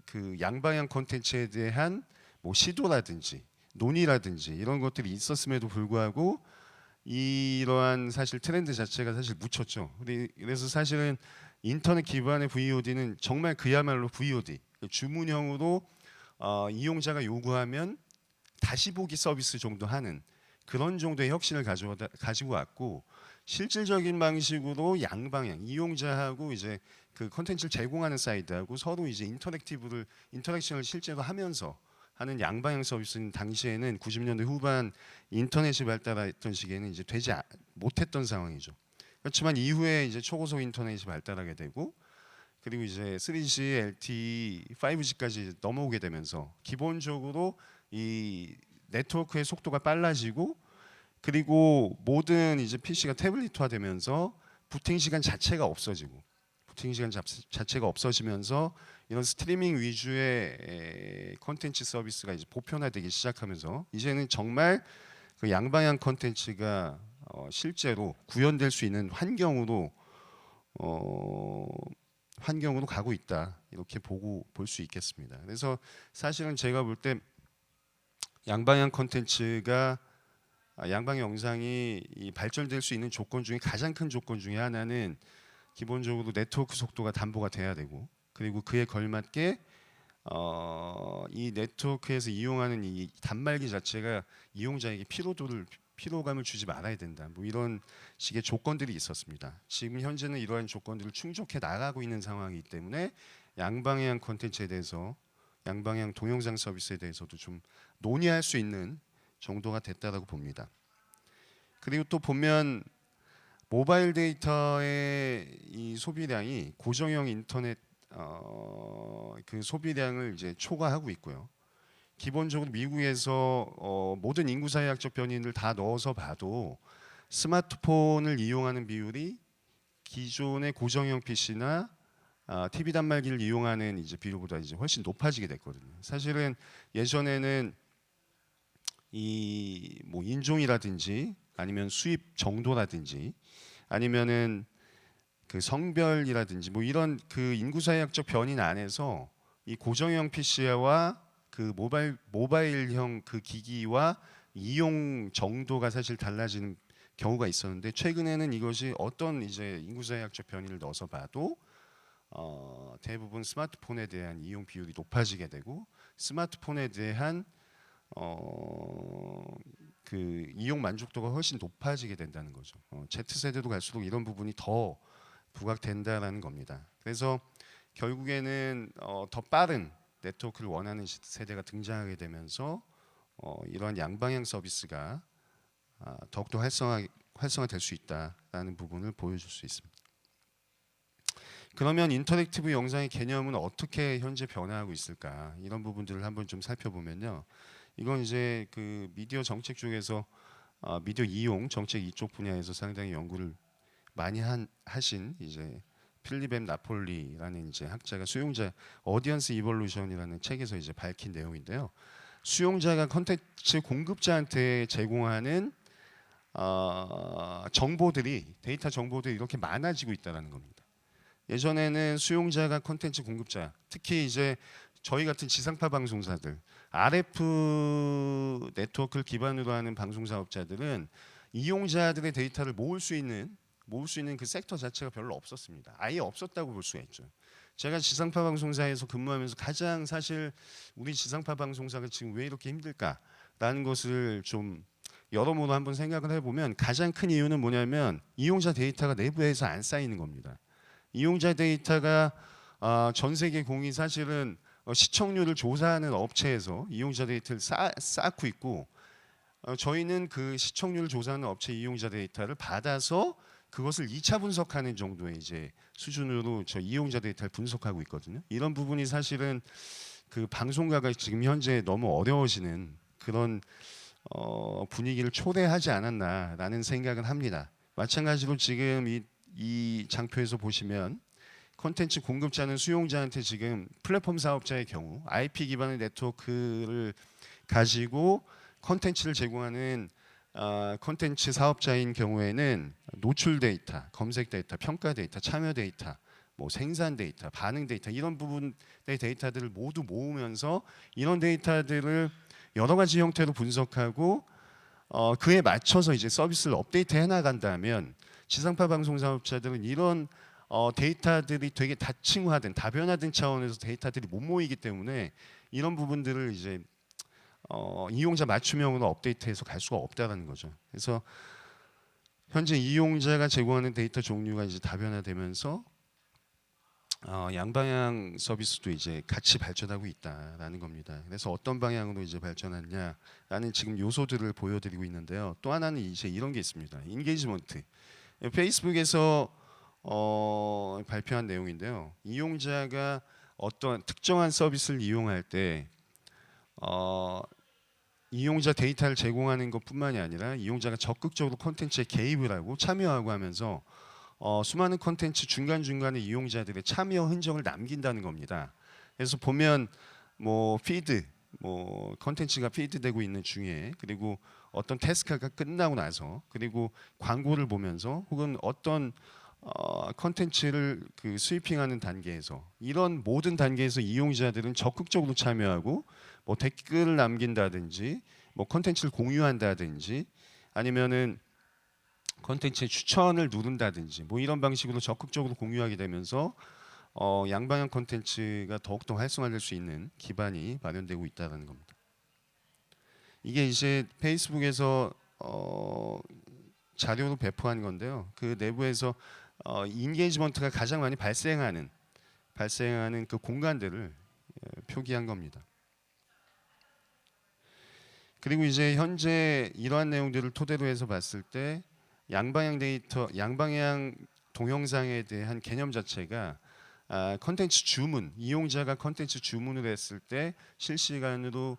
그 양방향 콘텐츠에 대한 뭐 시도라든지 논의라든지 이런 것들이 있었음에도 불구하고 이러한 사실 트렌드 자체가 사실 묻혔죠. 그래서 사실은 인터넷 기반의 VOD는 정말 그야말로 VOD, 주문형으로 이용자가 요구하면 다시 보기 서비스 정도 하는 그런 정도의 혁신을 가지고 왔고, 실질적인 방식으로 양방향 이용자하고 이제 그 컨텐츠를 제공하는 사이드하고 서로 이제 인터랙션을 실제로 하면서 하는 양방향 서비스는 당시에는 90년대 후반 인터넷이 발달했던 시기에는 이제 되지 못했던 상황이죠. 그렇지만 이후에 이제 초고속 인터넷이 발달하게 되고, 그리고 이제 3G, LTE, 5G까지 넘어오게 되면서 기본적으로 이 네트워크의 속도가 빨라지고, 그리고 모든 이제 PC가 태블릿화되면서 부팅 시간 자체가 없어지면서 이런 스트리밍 위주의 콘텐츠 서비스가 이제 보편화되기 시작하면서 이제는 정말 그 양방향 콘텐츠가 실제로 구현될 수 있는 환경으로 가고 있다, 이렇게 볼 수 있겠습니다. 그래서 사실은 제가 볼 때 양방향 영상이 발전될 수 있는 조건 중에 가장 큰 조건 중에 하나는 기본적으로 네트워크 속도가 담보가 돼야 되고, 그리고 그에 걸맞게 이 네트워크에서 이용하는 이 단말기 자체가 이용자에게 피로감을 주지 말아야 된다, 뭐 이런 식의 조건들이 있었습니다. 지금 현재는 이러한 조건들을 충족해 나가고 있는 상황이기 때문에 양방향 콘텐츠에 대해서, 양방향 동영상 서비스에 대해서도 좀 논의할 수 있는 정도가 됐다라고 봅니다. 그리고 또 보면 모바일 데이터의 이 소비량이 고정형 인터넷 그 소비량을 이제 초과하고 있고요. 기본적으로 미국에서 모든 인구사회학적 변인을 다 넣어서 봐도 스마트폰을 이용하는 비율이 기존의 고정형 PC나 TV 단말기를 이용하는 이제 비율보다 이제 훨씬 높아지게 됐거든요. 사실은 예전에는 이 뭐 인종이라든지 아니면 수입 정도라든지 아니면은 그 성별이라든지 뭐 이런 그 인구사회학적 변인 안에서 이 고정형 PC와 그 모바일형 그 기기와 이용 정도가 사실 달라지는 경우가 있었는데 최근에는 이것이 어떤 이제 인구사회학적 변이를 넣어서 봐도 대부분 스마트폰에 대한 이용 비율이 높아지게 되고 스마트폰에 대한 그 이용 만족도가 훨씬 높아지게 된다는 거죠. Z 세대도 갈수록 이런 부분이 더 부각된다라는 겁니다. 그래서 결국에는 더 빠른 네트워크를 원하는 세대가 등장하게 되면서 이러한 양방향 서비스가 더욱더 활성화될 수 있다라는 부분을 보여줄 수 있습니다. 그러면 인터랙티브 영상의 개념은 어떻게 현재 변화하고 있을까? 이런 부분들을 한번 좀 살펴보면요. 이건 이제 그 미디어 정책 쪽에서 미디어 이용 정책 이쪽 분야에서 상당히 연구를 많이 하신 이제 필립 엠 나폴리라는 이제 학자가 수용자 어디언스 이볼루션이라는 책에서 이제 밝힌 내용인데요. 수용자가 콘텐츠 공급자한테 제공하는 데이터 정보들이 이렇게 많아지고 있다는 겁니다. 예전에는 수용자가 콘텐츠 공급자, 특히 이제 저희 같은 지상파 방송사들, RF 네트워크를 기반으로 하는 방송 사업자들은 이용자들의 데이터를 모을 수 있는 그 섹터 자체가 별로 없었습니다. 아예 없었다고 볼 수가 있죠. 제가 지상파 방송사에서 근무하면서 가장 사실 우리 지상파 방송사가 지금 왜 이렇게 힘들까라는 것을 좀 여러모로 한번 생각을 해보면 가장 큰 이유는 뭐냐면 이용자 데이터가 내부에서 안 쌓이는 겁니다. 이용자 데이터가 전 세계 공이 사실은 시청률을 조사하는 업체에서 이용자 데이터를 쌓고 있고 저희는 그 시청률을 조사하는 업체 이용자 데이터를 받아서 그것을 2차 분석하는 정도의 이제 수준으로 저 이용자 데이터를 분석하고 있거든요. 이런 부분이 사실은 그 방송가가 지금 현재 너무 어려워지는 그런 분위기를 초래하지 않았나라는 생각을 합니다. 마찬가지로 지금 이 장표에서 보시면 콘텐츠 공급자는 수용자한테 지금 플랫폼 사업자의 경우 IP 기반의 네트워크를 가지고 콘텐츠를 제공하는 콘텐츠 사업자인 경우에는 노출 데이터, 검색 데이터, 평가 데이터, 참여 데이터, 뭐 생산 데이터, 반응 데이터 이런 부분의 데이터들을 모두 모으면서 이런 데이터들을 여러 가지 형태로 분석하고 그에 맞춰서 이제 서비스를 업데이트해 나간다면 지상파 방송 사업자들은 이런 데이터들이 되게 다층화된, 다변화된 차원에서 데이터들이 못 모이기 때문에 이런 부분들을 이제 이용자 맞춤형으로 업데이트해서 갈 수가 없다라는 거죠. 그래서 현재 이용자가 제공하는 데이터 종류가 이제 다변화되면서 양방향 서비스도 이제 같이 발전하고 있다라는 겁니다. 그래서 어떤 방향으로 이제 발전하냐라는 지금 요소들을 보여드리고 있는데요. 또 하나는 이제 이런 게 있습니다. 인게이지먼트. 페이스북에서 발표한 내용인데요. 이용자가 어떤 특정한 서비스를 이용할 때 이용자 데이터를 제공하는 것뿐만이 아니라 이용자가 적극적으로 콘텐츠에 개입을 하고 참여하고 하면서 수많은 콘텐츠 중간중간에 이용자들의 참여 흔적을 남긴다는 겁니다. 그래서 보면 뭐 피드, 뭐 콘텐츠가 피드되고 있는 중에 그리고 어떤 태스크가 끝나고 나서 그리고 광고를 보면서 혹은 어떤 콘텐츠를 그 스위핑하는 단계에서 이런 모든 단계에서 이용자들은 적극적으로 참여하고 뭐 댓글을 남긴다든지 뭐 콘텐츠를 공유한다든지 아니면은 콘텐츠의 추천을 누른다든지 뭐 이런 방식으로 적극적으로 공유하게 되면서 양방향 콘텐츠가 더욱더 활성화될 수 있는 기반이 마련되고 있다는 겁니다. 이게 이제 페이스북에서 자료로 배포한 건데요. 그 내부에서 인게이지먼트가 가장 많이 발생하는 그 공간들을 표기한 겁니다. 그리고 이제 현재 이러한 내용들을 토대로 해서 봤을 때 양방향 동영상에 대한 개념 자체가 컨텐츠 주문, 이용자가 컨텐츠 주문을 했을 때 실시간으로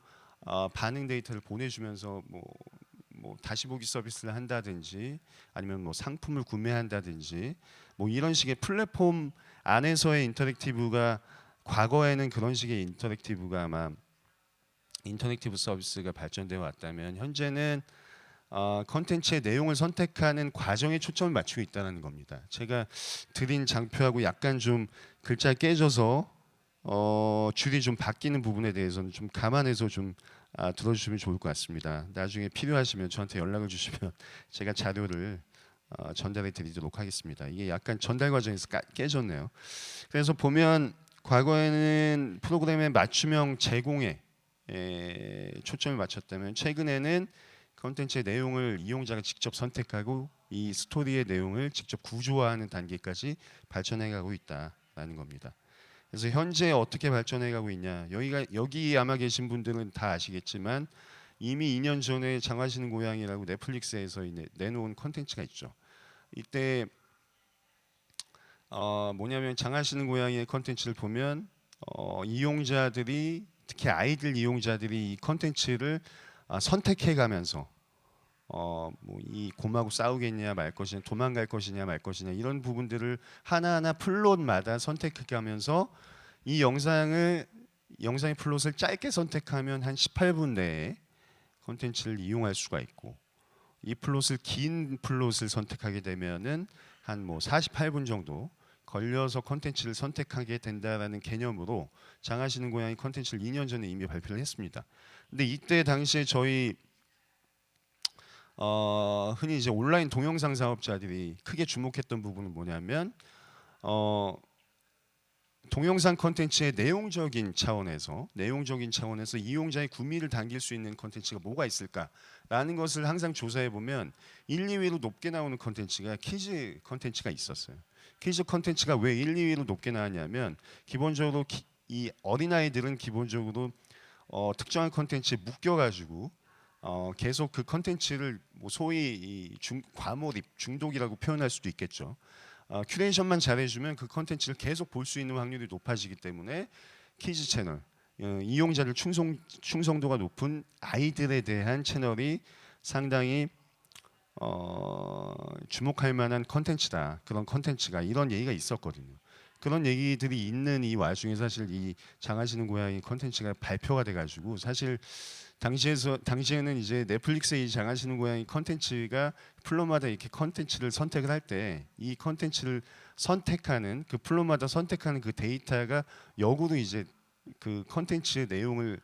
반응 데이터를 보내주면서 뭐 다시 보기 서비스를 한다든지 아니면 뭐 상품을 구매한다든지 뭐 이런 식의 플랫폼 안에서의 인터랙티브가 과거에는 그런 식의 인터랙티브가 아마 인터랙티브 서비스가 발전되어 왔다면 현재는 컨텐츠의 내용을 선택하는 과정에 초점을 맞추고 있다는 겁니다. 제가 드린 장표하고 약간 좀 글자 깨져서 줄이 좀 바뀌는 부분에 대해서는 좀 감안해서 좀 들어주시면 좋을 것 같습니다. 나중에 필요하시면 저한테 연락을 주시면 제가 자료를 전달해 드리도록 하겠습니다. 이게 약간 전달 과정에서 깨졌네요. 그래서 보면 과거에는 프로그램의 맞춤형 제공에 초점을 맞췄다면 최근에는 컨텐츠의 내용을 이용자가 직접 선택하고 이 스토리의 내용을 직접 구조화하는 단계까지 발전해가고 있다라는 겁니다. 그래서 현재 어떻게 발전해가고 있냐? 여기 아마 계신 분들은 다 아시겠지만 이미 2년 전에 장화시는 고양이라고 넷플릭스에서 내놓은 컨텐츠가 있죠. 이때 뭐냐면 장화시는 고양이의 컨텐츠를 보면 이용자들이 특히 아이들 이용자들이 이 컨텐츠를 선택해가면서 뭐 이 곰하고 싸우겠냐 말 것이냐 도망갈 것이냐 말 것이냐 이런 부분들을 하나하나 플롯마다 선택해가면서 이 영상의 플롯을 짧게 선택하면 한 18분 내에 컨텐츠를 이용할 수가 있고 이 플롯을 긴 플롯을 선택하게 되면은 한 뭐 48분 정도 걸려서 컨텐츠를 선택하게 된다라는 개념으로 장하시는 고양이 컨텐츠를 2년 전에 이미 발표를 했습니다. 근데 이때 당시에 저희 흔히 이제 온라인 동영상 사업자들이 크게 주목했던 부분은 뭐냐면 동영상 컨텐츠의 내용적인 차원에서 이용자의 구미를 당길 수 있는 컨텐츠가 뭐가 있을까라는 것을 항상 조사해 보면 1, 2위로 높게 나오는 컨텐츠가 키즈 컨텐츠가 있었어요. 키즈 컨텐츠가 왜 1, 2위로 높게 나왔냐면 기본적으로 이 어린아이들은 기본적으로 특정한 컨텐츠에 묶여가지고 계속 그 컨텐츠를 뭐 소위 과몰입, 중독이라고 표현할 수도 있겠죠. 큐레이션만 잘해주면 그 컨텐츠를 계속 볼 수 있는 확률이 높아지기 때문에 키즈 채널, 이용자들 충성도가 높은 아이들에 대한 채널이 상당히 주목할 만한 컨텐츠다. 그런 컨텐츠가 이런 얘기가 있었거든요. 그런 얘기들이 있는 이 와중에 사실 이 장하시는 고양이 컨텐츠가 발표가 돼가지고 사실 당시에는 이제 넷플릭스의 이 장하시는 고양이 컨텐츠가 플롯마다 이렇게 컨텐츠를 선택을 할 때 이 컨텐츠를 선택하는 그 플롯마다 선택하는 그 데이터가 역으로 이제 그 컨텐츠의 내용을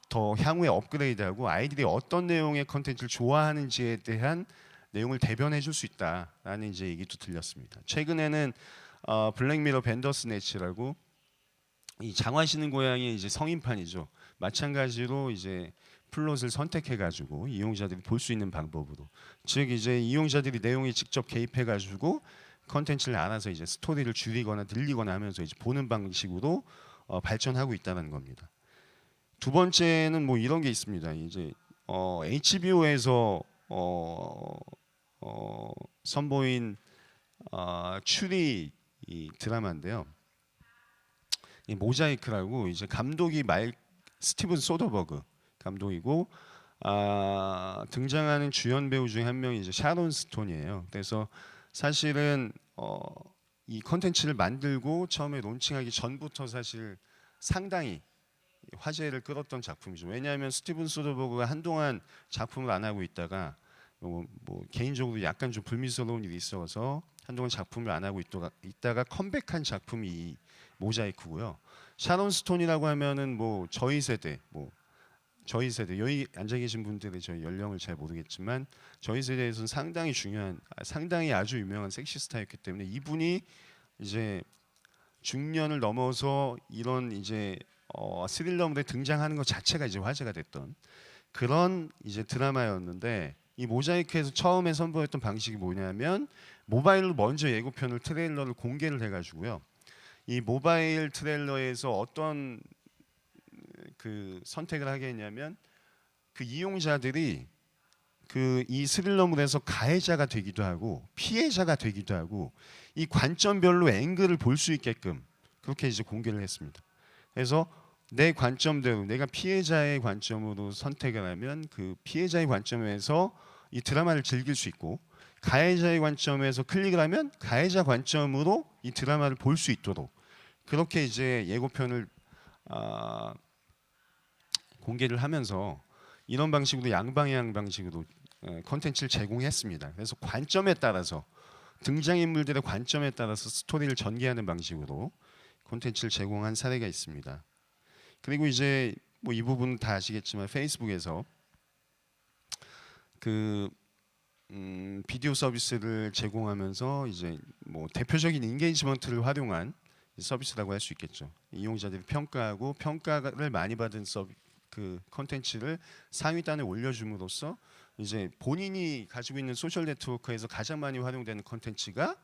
더 향후에 업그레이드하고 아이들이 어떤 내용의 컨텐츠를 좋아하는지에 대한 내용을 대변해 줄 수 있다라는 이제 얘기도 들렸습니다. 최근에는 블랙미러 벤더스네치라고 이 장화시는 고양이 이제 성인판이죠. 마찬가지로 이제 플롯을 선택해 가지고 이용자들이 볼 수 있는 방법으로 즉 이제 이용자들이 내용에 직접 개입해 가지고 컨텐츠를 알아서 이제 스토리를 줄이거나 늘리거나 하면서 이제 보는 방식으로 발전하고 있다는 겁니다. 두 번째는 뭐 이런 게 있습니다. 이제 HBO에서 선보인 추리 이 드라마인데요. 이 모자이크라고 이제 감독이 스티븐 소더버그 감독이고 등장하는 주연 배우 중에 한 명이 이제 샤론 스톤이에요. 그래서 사실은 이 컨텐츠를 만들고 처음에 론칭하기 전부터 사실 상당히 화제를 끌었던 작품이죠. 왜냐하면 스티븐 소더버그가 한동안 작품을 안 하고 있다가 뭐 개인적으로 약간 좀 불미스러운 일이 있어서 한동안 작품을 안 하고 있다가 컴백한 작품이 이 모자이크고요. 샤론 스톤이라고 하면은 뭐 저희 세대 여기 앉아 계신 분들의 저희 연령을 잘 모르겠지만 저희 세대에서는 상당히 아주 유명한 섹시 스타였기 때문에 이분이 이제 중년을 넘어서 이런 이제 스릴러물에 등장하는 것 자체가 이제 화제가 됐던 그런 이제 드라마였는데 이 모자이크에서 처음에 선보였던 방식이 뭐냐면 모바일로 먼저 예고편을 트레일러를 공개를 해가지고요. 이 모바일 트레일러에서 어떤 그 선택을 하게 했냐면 그 이용자들이 그 이 스릴러물에서 가해자가 되기도 하고 피해자가 되기도 하고 이 관점별로 앵글을 볼 수 있게끔 그렇게 이제 공개를 했습니다. 그래서 내 관점대로 내가 피해자의 관점으로 선택을 하면 그 피해자의 관점에서 이 드라마를 즐길 수 있고 가해자의 관점에서 클릭을 하면 가해자 관점으로 이 드라마를 볼 수 있도록 그렇게 이제 예고편을 공개를 하면서 이런 방식으로 양방향 방식으로 콘텐츠를 제공했습니다. 그래서 관점에 따라서 등장인물들의 관점에 따라서 스토리를 전개하는 방식으로 콘텐츠를 제공한 사례가 있습니다. 그리고 이제 뭐 이 부분은 다 아시겠지만 페이스북에서 그 비디오 서비스를 제공하면서 이제 뭐 대표적인 인게이지먼트를 활용한 서비스라고 할 수 있겠죠. 이용자들이 평가하고 평가를 많이 받은 그 콘텐츠를 상위단에 올려줌으로써 이제 본인이 가지고 있는 소셜 네트워크에서 가장 많이 활용되는 콘텐츠가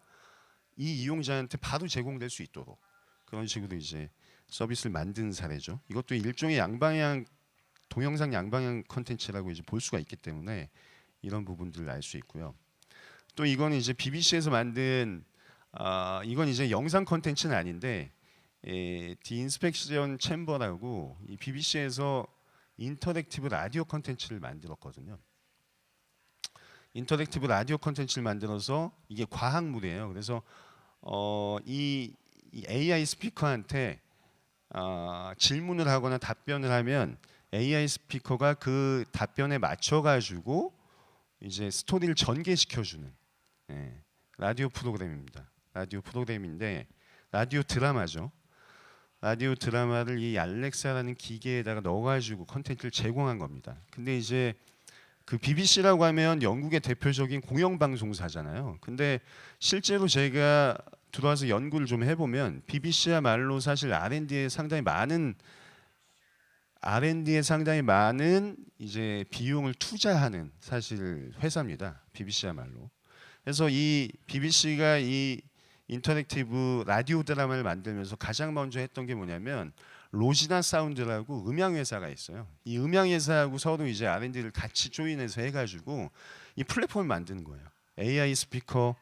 이 이용자한테 바로 제공될 수 있도록 그런 식으로 이제 서비스를 만든 사례죠. 이것도 일종의 양방향 동영상 양방향 콘텐츠라고 이제 볼 수가 있기 때문에 이런 부분들을 알 수 있고요. 또 이건 이제 BBC에서 만든 이건 이제 영상 콘텐츠는 아닌데 디 인스펙션 챔버라고 이 BBC에서 인터랙티브 라디오 콘텐츠를 만들었거든요. 인터랙티브 라디오 콘텐츠를 만들어서 이게 과학물이에요. 그래서 이 AI 스피커한테 질문을 하거나 답변을 하면 AI 스피커가 그 답변에 맞춰 가지고 이제 스토리를 전개시켜주는 라디오 프로그램입니다. 라디오 프로그램인데 라디오 드라마죠. 라디오 드라마를 이 알렉사라는 기계에다가 넣어가지고 컨텐츠를 제공한 겁니다. 근데 이제 그 BBC라고 하면 영국의 대표적인 공영방송사잖아요. 근데 실제로 제가 들어와서 연구를 좀 해보면 BBC야말로 사실 R&D에 상당히 많은 이제 비용을 투자하는 사실 회사입니다. BBC야말로. 그래서 이 BBC가 이 인터랙티브 라디오 드라마를 만들면서 가장 먼저 했던 게 뭐냐면 로지나 사운드라고 음향 회사가 있어요. 이 음향 회사하고 서로 이제 R&D를 같이 조인해서 해가지고 이 플랫폼을 만드는 거예요. AI 스피커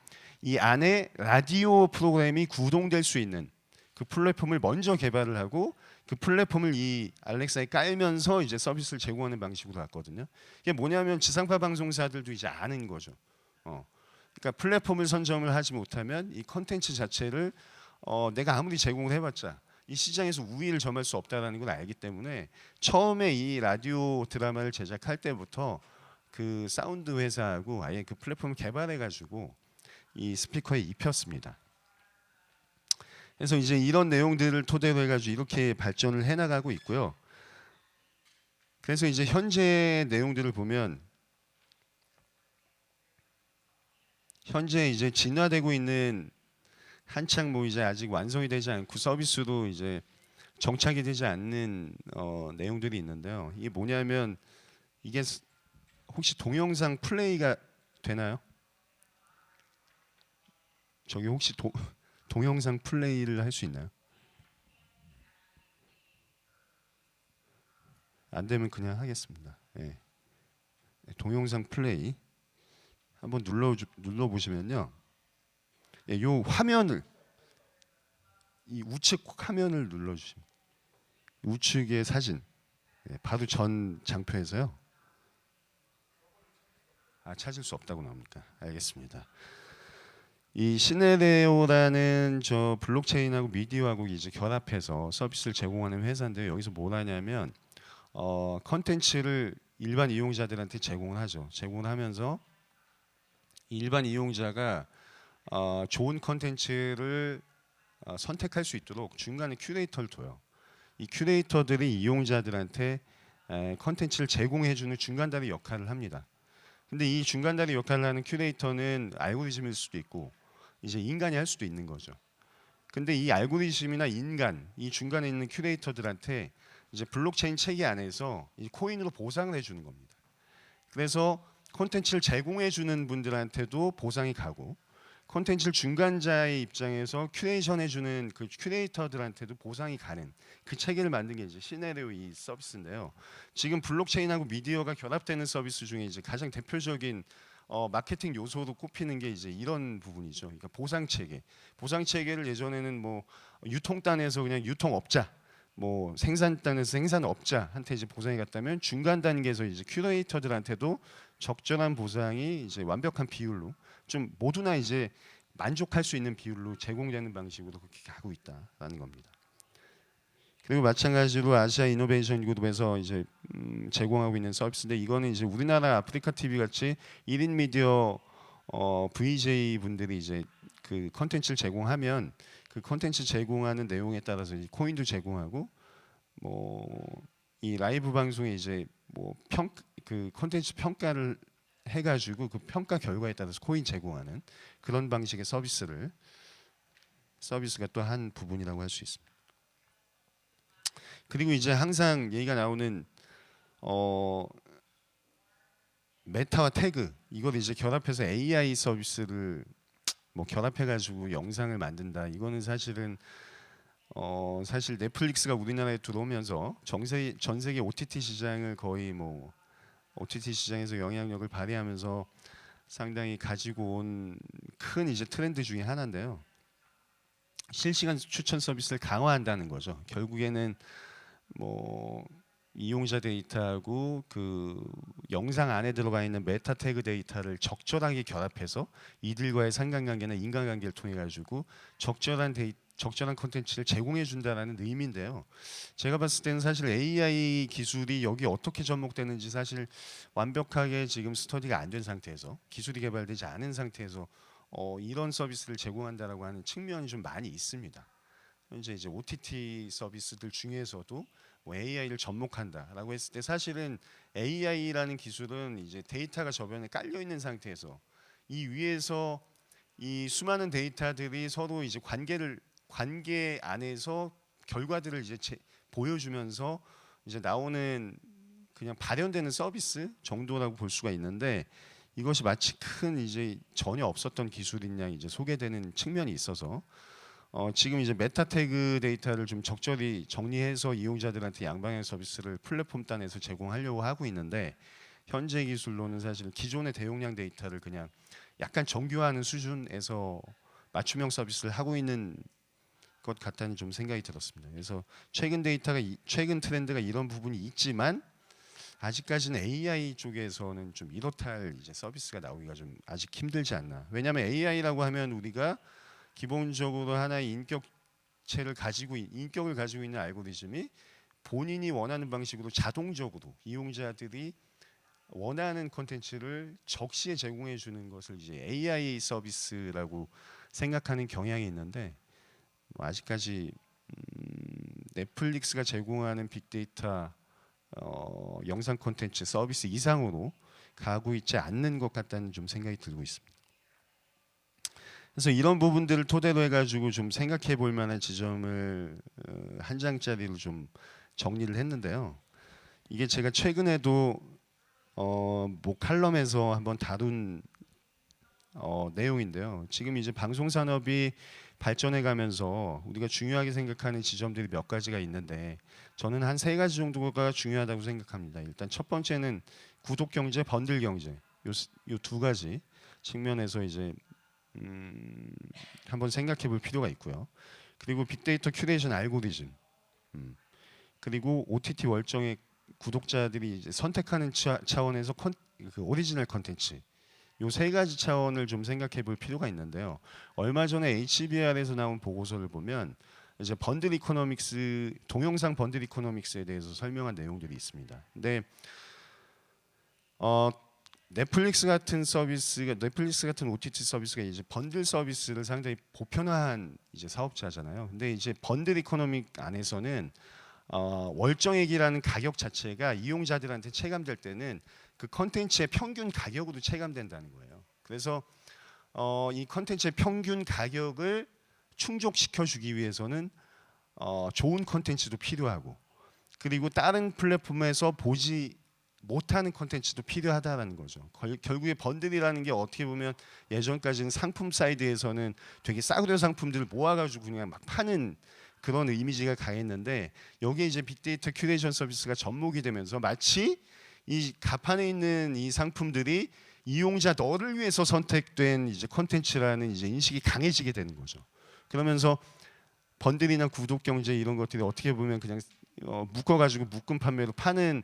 이 안에 라디오 프로그램이 구동될 수 있는 그 플랫폼을 먼저 개발을 하고 그 플랫폼을 이 알렉사에 깔면서 이제 서비스를 제공하는 방식으로 갔거든요. 이게 뭐냐면 지상파 방송사들도 이제 아는 거죠. 그러니까 플랫폼을 선점을 하지 못하면 이 컨텐츠 자체를 내가 아무리 제공을 해봤자 이 시장에서 우위를 점할 수 없다라는 걸 알기 때문에 처음에 이 라디오 드라마를 제작할 때부터 그 사운드 회사하고 아예 그 플랫폼을 개발해가지고 이 스피커에 입혔습니다. 그래서 이제 이런 내용들을 토대로 해가지고 이렇게 발전을 해나가고 있고요. 그래서 이제 현재 내용들을 보면 현재 이제 진화되고 있는 한창 뭐 이제 아직 완성이 되지 않고 서비스로 이제 정착이 되지 않는 내용들이 있는데요. 이게 뭐냐면 이게 혹시 동영상 플레이가 되나요? 저기 혹시 동영상 플레이를 할 수 있나요? 안 되면 그냥 하겠습니다. 네. 동영상 플레이 한번 눌러 보시면요. 이 화면을 이 우측 화면을 눌러 주시면 우측의 사진 바로 전 장표에서요. 찾을 수 없다고 나옵니까? 알겠습니다. 이 시네레오라는 저 블록체인하고 미디어하고 이제 결합해서 서비스를 제공하는 회사인데 여기서 뭘 하냐면 컨텐츠를 일반 이용자들한테 제공을 하죠. 제공을 하면서 일반 이용자가 좋은 컨텐츠를 선택할 수 있도록 중간에 큐레이터를 둬요. 이 큐레이터들이 이용자들한테 컨텐츠를 제공해주는 중간다리 역할을 합니다. 근데 이 중간다리 역할을 하는 큐레이터는 알고리즘일 수도 있고 이제 인간이 할 수도 있는 거죠. 근데 이 알고리즘이나 인간, 이 중간에 있는 큐레이터들한테 이제 블록체인 체계 안에서 이 코인으로 보상을 해주는 겁니다. 그래서 콘텐츠를 제공해주는 분들한테도 보상이 가고 콘텐츠를 중간자의 입장에서 큐레이션 해주는 그 큐레이터들한테도 보상이 가는 그 체계를 만든 게 이제 시네리오 이 서비스인데요. 지금 블록체인하고 미디어가 결합되는 서비스 중에 이제 가장 대표적인 마케팅 요소로 꼽히는 게 이제 이런 부분이죠. 그러니까 보상 체계. 보상 체계를 예전에는 뭐 유통단에서 그냥 유통업자, 뭐 생산단에서 생산업자한테 이제 보상이 갔다면 중간 단계에서 이제 큐레이터들한테도 적절한 보상이 이제 완벽한 비율로 좀 모두나 이제 만족할 수 있는 비율로 제공되는 방식으로 그렇게 가고 있다라는 겁니다. 그리고 마찬가지로 아시아 이노베이션 그룹에서 이제 제공하고 있는 서비스인데 이거는 이제 우리나라 아프리카 TV 같이 1인 미디어 VJ 분들이 이제 그 컨텐츠를 제공하면 그 컨텐츠 제공하는 내용에 따라서 이제 코인도 제공하고 뭐 이 라이브 방송에 이제 뭐 그 컨텐츠 평가를 해가지고 그 평가 결과에 따라서 코인 제공하는 그런 방식의 서비스가 또 한 부분이라고 할 수 있습니다. 그리고 이제 항상 얘기가 나오는 메타와 태그 이걸 이제 결합해서 AI 서비스를 뭐 결합해가지고 영상을 만든다. 이거는 사실은 사실 넷플릭스가 우리나라에 들어오면서 전 세계 OTT 시장을 거의 뭐 OTT 시장에서 영향력을 발휘하면서 상당히 가지고 온 큰 이제 트렌드 중에 하나인데요. 실시간 추천 서비스를 강화한다는 거죠. 결국에는 뭐 이용자 데이터하고 그 영상 안에 들어가 있는 메타 태그 데이터를 적절하게 결합해서 이들과의 상관관계나 인간관계를 통해 가지고 적절한 콘텐츠를 제공해 준다라는 의미인데요. 제가 봤을 때는 사실 AI 기술이 여기 어떻게 접목되는지 사실 완벽하게 지금 스터디가 안 된 상태에서 기술이 개발되지 않은 상태에서 이런 서비스를 제공한다라고 하는 측면이 좀 많이 있습니다. 현재 이제 OTT 서비스들 중에서도 뭐 AI를 접목한다라고 했을 때 사실은 AI라는 기술은 이제 데이터가 저변에 깔려 있는 상태에서 이 위에서 이 수많은 데이터들이 서로 이제 관계 안에서 결과들을 이제 보여주면서 이제 나오는 그냥 발현되는 서비스 정도라고 볼 수가 있는데 이것이 마치 큰 이제 전혀 없었던 기술인 양 이제 소개되는 측면이 있어서 지금 이제 메타 태그 데이터를 좀 적절히 정리해서 이용자들한테 양방향 서비스를 플랫폼 단에서 제공하려고 하고 있는데 현재 기술로는 사실 기존의 대용량 데이터를 그냥 약간 정교화하는 수준에서 맞춤형 서비스를 하고 있는 것 같다는 좀 생각이 들었습니다. 그래서 최근 트렌드가 이런 부분이 있지만 아직까지는 AI 쪽에서는 좀 이렇다 이제 서비스가 나오기가 좀 아직 힘들지 않나. 왜냐하면 AI라고 하면 우리가 기본적으로 하나의 인격을 가지고 있는 알고리즘이 본인이 원하는 방식으로 자동적으로 이용자들이 원하는 콘텐츠를 적시에 제공해 주는 것을 이제 AI 서비스라고 생각하는 경향이 있는데 뭐 아직까지 넷플릭스가 제공하는 빅데이터 영상 콘텐츠 서비스 이상으로 가고 있지 않는 것 같다는 좀 생각이 들고 있습니다. 그래서 이런 부분들을 토대로 해가지고 좀 생각해 볼 만한 지점을 한 장짜리로 좀 정리를 했는데요. 이게 제가 최근에도 뭐 칼럼에서 한번 다룬 내용인데요. 지금 이제 방송 산업이 발전해 가면서 우리가 중요하게 생각하는 지점들이 몇 가지가 있는데 저는 한 세 가지 정도가 중요하다고 생각합니다. 일단 첫 번째는 구독 경제, 번들 경제 요 두 가지 측면에서 이제 한번 생각해 볼 필요가 있고요. 그리고 빅데이터 큐레이션 알고리즘 그리고 OTT 월정의 구독자들이 이제 선택하는 차원에서 그 오리지널 컨텐츠 요 세 가지 차원을 좀 생각해 볼 필요가 있는데요. 얼마 전에 HBR에서 나온 보고서를 보면 이제 번들 이코노믹스 동영상 번들 이코노믹스에 대해서 설명한 내용들이 있습니다. 근데 넷플릭스 같은 OTT 서비스가 이제 번들 서비스를 상당히 보편화한 이제 사업자잖아요. 근데 이제 번들 이코노믹 안에서는 월정액이라는 가격 자체가 이용자들한테 체감될 때는 그 컨텐츠의 평균 가격으로 체감된다는 거예요. 그래서 이 컨텐츠의 평균 가격을 충족시켜 주기 위해서는 좋은 컨텐츠도 필요하고 그리고 다른 플랫폼에서 보지 못하는 컨텐츠도 필요하다라는 거죠. 결국에 번들이라는 게 어떻게 보면 예전까지는 상품 사이드에서는 되게 싸구려 상품들을 모아가지고 그냥 막 파는 그런 이미지가 강했는데 여기에 이제 빅데이터 큐레이션 서비스가 접목이 되면서 마치 이 가판에 있는 이 상품들이 이용자 너를 위해서 선택된 이제 콘텐츠라는 이제 인식이 강해지게 되는 거죠. 그러면서 번들이나 구독 경제 이런 것들이 어떻게 보면 그냥 묶어가지고 묶음 판매로 파는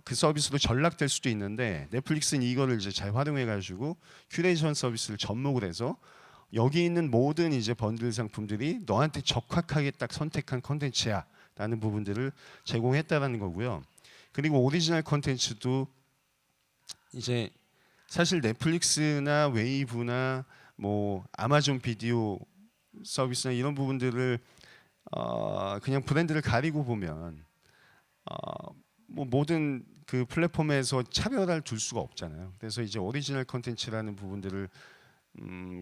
그 서비스로 전락될 수도 있는데 넷플릭스는 이거를 이제 잘 활용해가지고 큐레이션 서비스를 접목을 해서 여기 있는 모든 이제 번들 상품들이 너한테 적합하게 딱 선택한 콘텐츠야. 있다라는 부분들을 제공했다라는 거고요. 그리고 오리지널 콘텐츠도 이제 사실 넷플릭스나 웨이브나 뭐 아마존 비디오 서비스나 이런 부분들을 그냥 브랜드를 가리고 보면 뭐 모든 그 플랫폼에서 차별화를 둘 수가 없잖아요. 그래서 이제 오리지널 콘텐츠라는 부분들을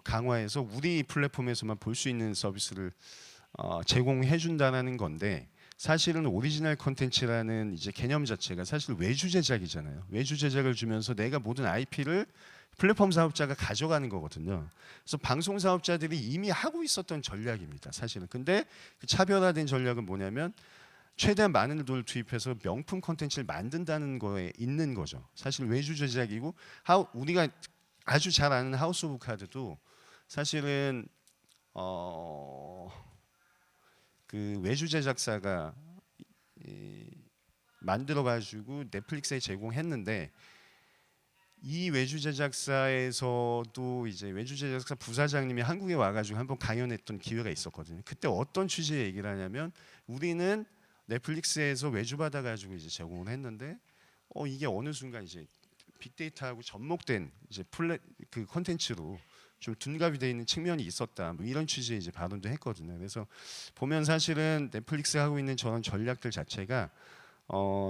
강화해서 우리 플랫폼에서만 볼 수 있는 서비스를 제공해 준다는 건데, 사실은 오리지널 콘텐츠라는 이제 개념 자체가 사실 외주 제작이잖아요. 외주 제작을 주면서 내가 모든 IP를 플랫폼 사업자가 가져가는 거거든요. 그래서 방송 사업자들이 이미 하고 있었던 전략입니다, 사실은. 근데 그 차별화된 전략은 뭐냐면 최대한 많은 돈을 투입해서 명품 콘텐츠를 만든다는 거에 있는 거죠. 사실 외주 제작이고, 우리가 아주 잘 아는 하우스 오브 카드도 사실은 그 외주 제작사가 만들어 가지고 넷플릭스에 제공했는데, 이 외주 제작사에서도 이제 외주 제작사 부사장님이 한국에 와가지고 한번 강연했던 기회가 있었거든요. 그때 어떤 취지의 얘기를 하냐면, 우리는 넷플릭스에서 외주 받아가지고 이제 제공을 했는데 이게 어느 순간 이제 빅데이터하고 접목된 이제 그 콘텐츠로 좀 둔갑이 되어 있는 측면이 있었다. 뭐 이런 취지의 이제 발언도 했거든요. 그래서 보면 사실은 넷플릭스 하고 있는 저런 전략들 자체가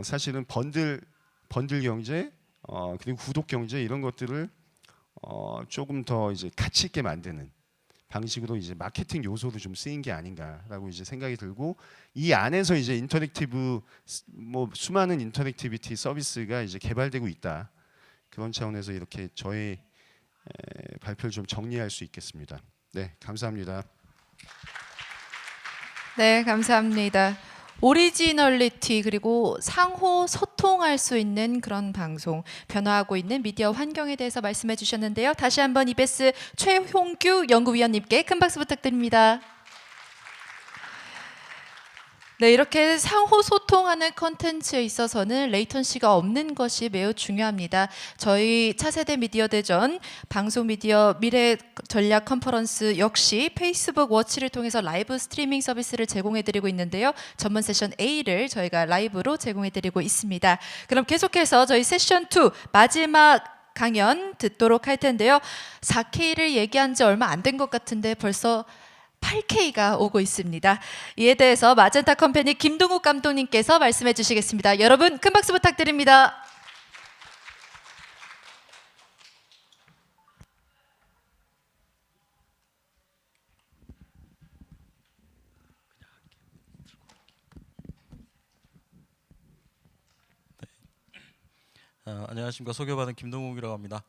사실은 번들 경제, 그리고 구독 경제 이런 것들을 조금 더 이제 가치 있게 만드는 방식으로 이제 마케팅 요소로 좀 쓰인 게 아닌가라고 이제 생각이 들고, 이 안에서 이제 인터랙티브 뭐 수많은 인터랙티비티 서비스가 이제 개발되고 있다. 그런 차원에서 이렇게 저의 발표를 좀 정리할 수 있겠습니다. 네, 감사합니다. 네, 감사합니다. 오리지널리티 그리고 상호 소통할 수 있는 그런 방송, 변화하고 있는 미디어 환경에 대해서 말씀해 주셨는데요. 다시 한번 EBS 최홍규 연구위원님께 큰 박수 부탁드립니다. 네, 이렇게 상호 소통하는 컨텐츠에 있어서는 레이턴시가 없는 것이 매우 중요합니다. 저희 차세대 미디어 대전 방송 미디어 미래 전략 컨퍼런스 역시 페이스북 워치를 통해서 라이브 스트리밍 서비스를 제공해드리고 있는데요. 전문 세션 A를 저희가 라이브로 제공해드리고 있습니다. 그럼 계속해서 저희 세션 2 마지막 강연 듣도록 할 텐데요. 4K를 얘기한 지 얼마 안 된 것 같은데 벌써 8K가 오고 있습니다. 이에 대해서 마젠타 컴퍼니 김동욱 감독님께서 말씀해 주시겠습니다. 여러분 큰 박수 부탁드립니다. 안녕하십니까. 소개받은 김동욱이라고 합니다.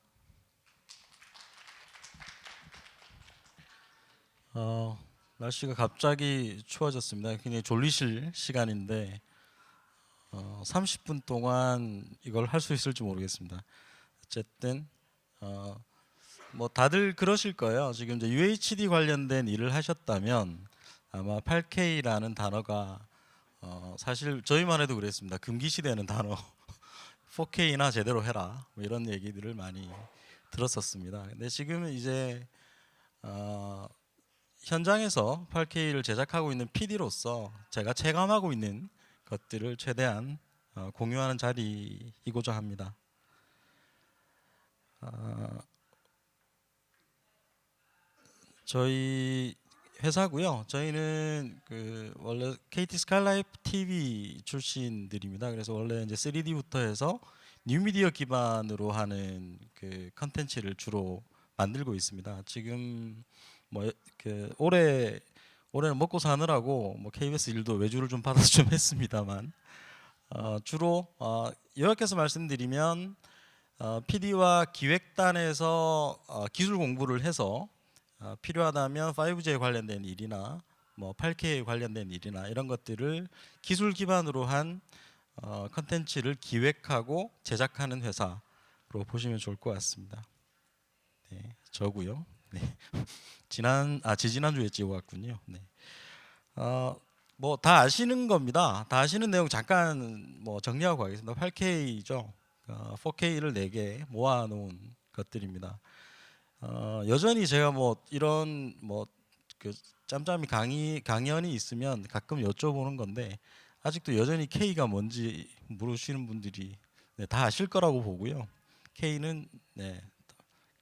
날씨가 갑자기 추워졌습니다. 굉장히 졸리실 시간인데 30분 동안 이걸 할 수 있을지 모르겠습니다. 어쨌든 뭐 다들 그러실 거예요. 지금 이제 UHD 관련된 일을 하셨다면 아마 8K라는 단어가 사실 저희만 해도 그랬습니다. 금기시되는 단어. 4K나 제대로 해라. 뭐 이런 얘기들을 많이 들었었습니다. 근데 지금은 이제 현장에서 8K를 제작하고 있는 PD로서 제가 체감하고 있는 것들을 최대한 공유하는 자리이고자 합니다. 저희 회사고요. 저희는 그 원래 KT 스카이라이프 TV 출신들입니다. 그래서 원래 이제 3D부터 해서 뉴미디어 기반으로 하는 그 컨텐츠를 주로 만들고 있습니다. 지금 뭐 그 올해는 먹고 사느라고 뭐 KBS 일도 외주를 좀 받아서 좀 했습니다만 주로 요약해서 말씀드리면 PD와 기획단에서 기술 공부를 해서 필요하다면 5G에 관련된 일이나 뭐 8K에 관련된 일이나 이런 것들을 기술 기반으로 한 컨텐츠를 기획하고 제작하는 회사로 보시면 좋을 것 같습니다. 네, 저고요. 네. 지지난주에 찍어왔군요. 네. 뭐 다 아시는 겁니다. 다 아시는 내용 잠깐 뭐 정리하고 가겠습니다. 8K죠. 4K를 4개 모아놓은 것들입니다. 여전히 제가 뭐 이런 뭐 그 짬짬이 강연이 있으면 가끔 여쭤보는 건데 아직도 여전히 K가 뭔지 모르시는 분들이 네, 다 아실 거라고 보고요. K는 네,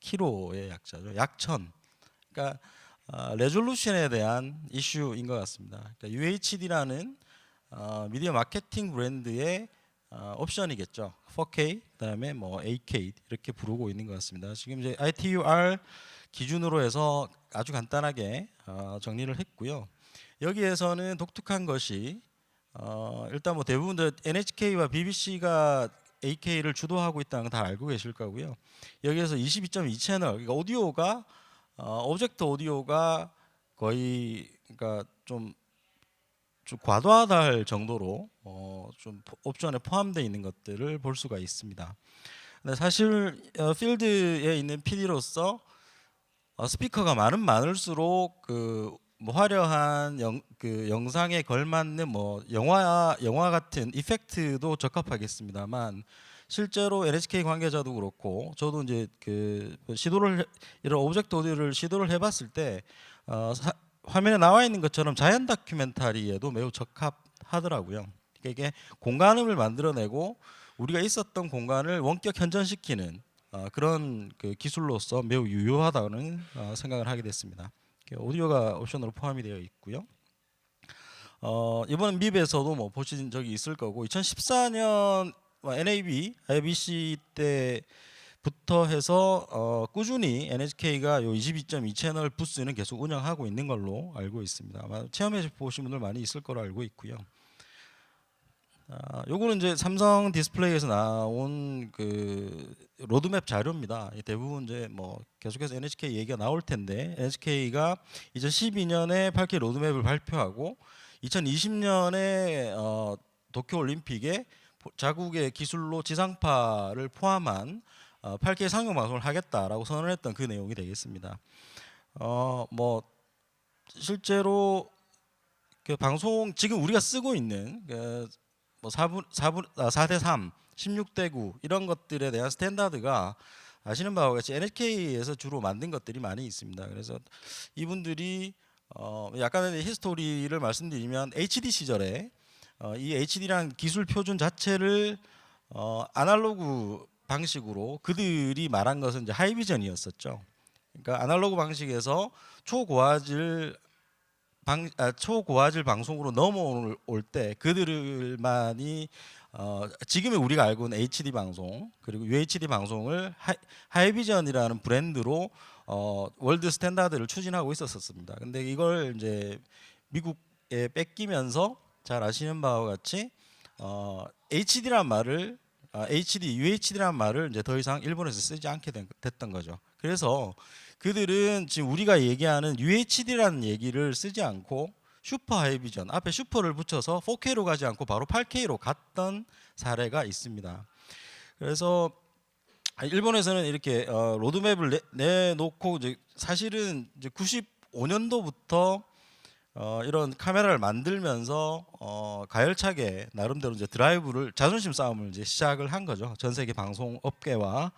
키로의 약자죠. 약천. 그러니까 레졸루션에 대한 이슈인 것 같습니다. 그러니까 UHD라는 미디어 마케팅 브랜드의 옵션이겠죠. 4K 그다음에 뭐 8K 이렇게 부르고 있는 것 같습니다. 지금 이제 ITUR 기준으로 해서 아주 간단하게 정리를 했고요. 여기에서는 독특한 것이 일단 뭐 대부분 NHK와 BBC가 8K를 주도하고 있다는 건 다 알고 계실 거고요. 여기에서 22.2 채널, 그러니까 오디오가 오브젝트 오디오가 거의 그러니까 좀 과도하다 할 정도로 좀 옵션에 포함되어 있는 것들을 볼 수가 있습니다. 근데 사실 필드에 있는 PD로서 스피커가 많을수록 뭐 화려한 영상에 걸맞는 뭐 영화 같은 이펙트도 적합하겠습니다만 실제로 NHK 관계자도 그렇고 저도 이제 이런 오브젝트 오디오를 시도를 해봤을 때 화면에 나와 있는 것처럼 자연 다큐멘터리에도 매우 적합하더라고요. 그러니까 이게 공간음을 만들어내고 우리가 있었던 공간을 원격 현전시키는 그런 기술로서 매우 유효하다는 생각을 하게 됐습니다. 오디오가 옵션으로 포함이 되어 있고요. 이번 밉에서도 뭐 보신 적이 있을 거고 2014년 NAB, IBC 때부터 해서 꾸준히 NHK가 요 22.2 채널 부스는 계속 운영하고 있는 걸로 알고 있습니다. 아마 체험해 보신 분들 많이 있을 거로 알고 있고요. 요거는 이제 삼성 디스플레이에서 나온 로드맵 자료입니다. 대부분 이제 뭐 계속해서 NHK 얘기가 나올 텐데 NHK가 2012년에 8K 로드맵을 발표하고 2020년에 도쿄 올림픽에 자국의 기술로 지상파를 포함한 8K 상용 방송을 하겠다라고 선언했던 그 내용이 되겠습니다. 뭐 실제로 방송 지금 우리가 쓰고 있는 뭐 4대3, 16대9 이런 것들에 대한 스탠다드가 아시는 바와 같이 NHK에서 주로 만든 것들이 많이 있습니다. 그래서 이분들이 약간의 히스토리를 말씀드리면 HD 시절에 이 HD라는 기술 표준 자체를 아날로그 방식으로 그들이 말한 것은 이제 하이비전이었었죠. 그러니까 아날로그 방식에서 초고화질 방송으로 넘어올 때 그들만이 지금의 우리가 알고 있는 HD 방송 그리고 UHD 방송을 하이비전이라는 브랜드로 월드 스탠다드를 추진하고 있었습니다. 근데 이걸 이제 미국에 뺏기면서 잘 아시는 바와 같이 HD란 말을 UHD란 말을 이제 더 이상 일본에서 쓰지 않게 됐던 거죠. 그래서 그들은 지금 우리가 얘기하는 UHD라는 얘기를 쓰지 않고 슈퍼 하이비전 앞에 슈퍼를 붙여서 4K로 가지 않고 바로 8K로 갔던 사례가 있습니다. 그래서 일본에서는 이렇게 로드맵을 내놓고 이제 사실은 이제 95년도부터 이런 카메라를 만들면서 가열차게 나름대로 이제 드라이브를 자존심 싸움을 이제 시작을 한 거죠. 전 세계 방송 업계와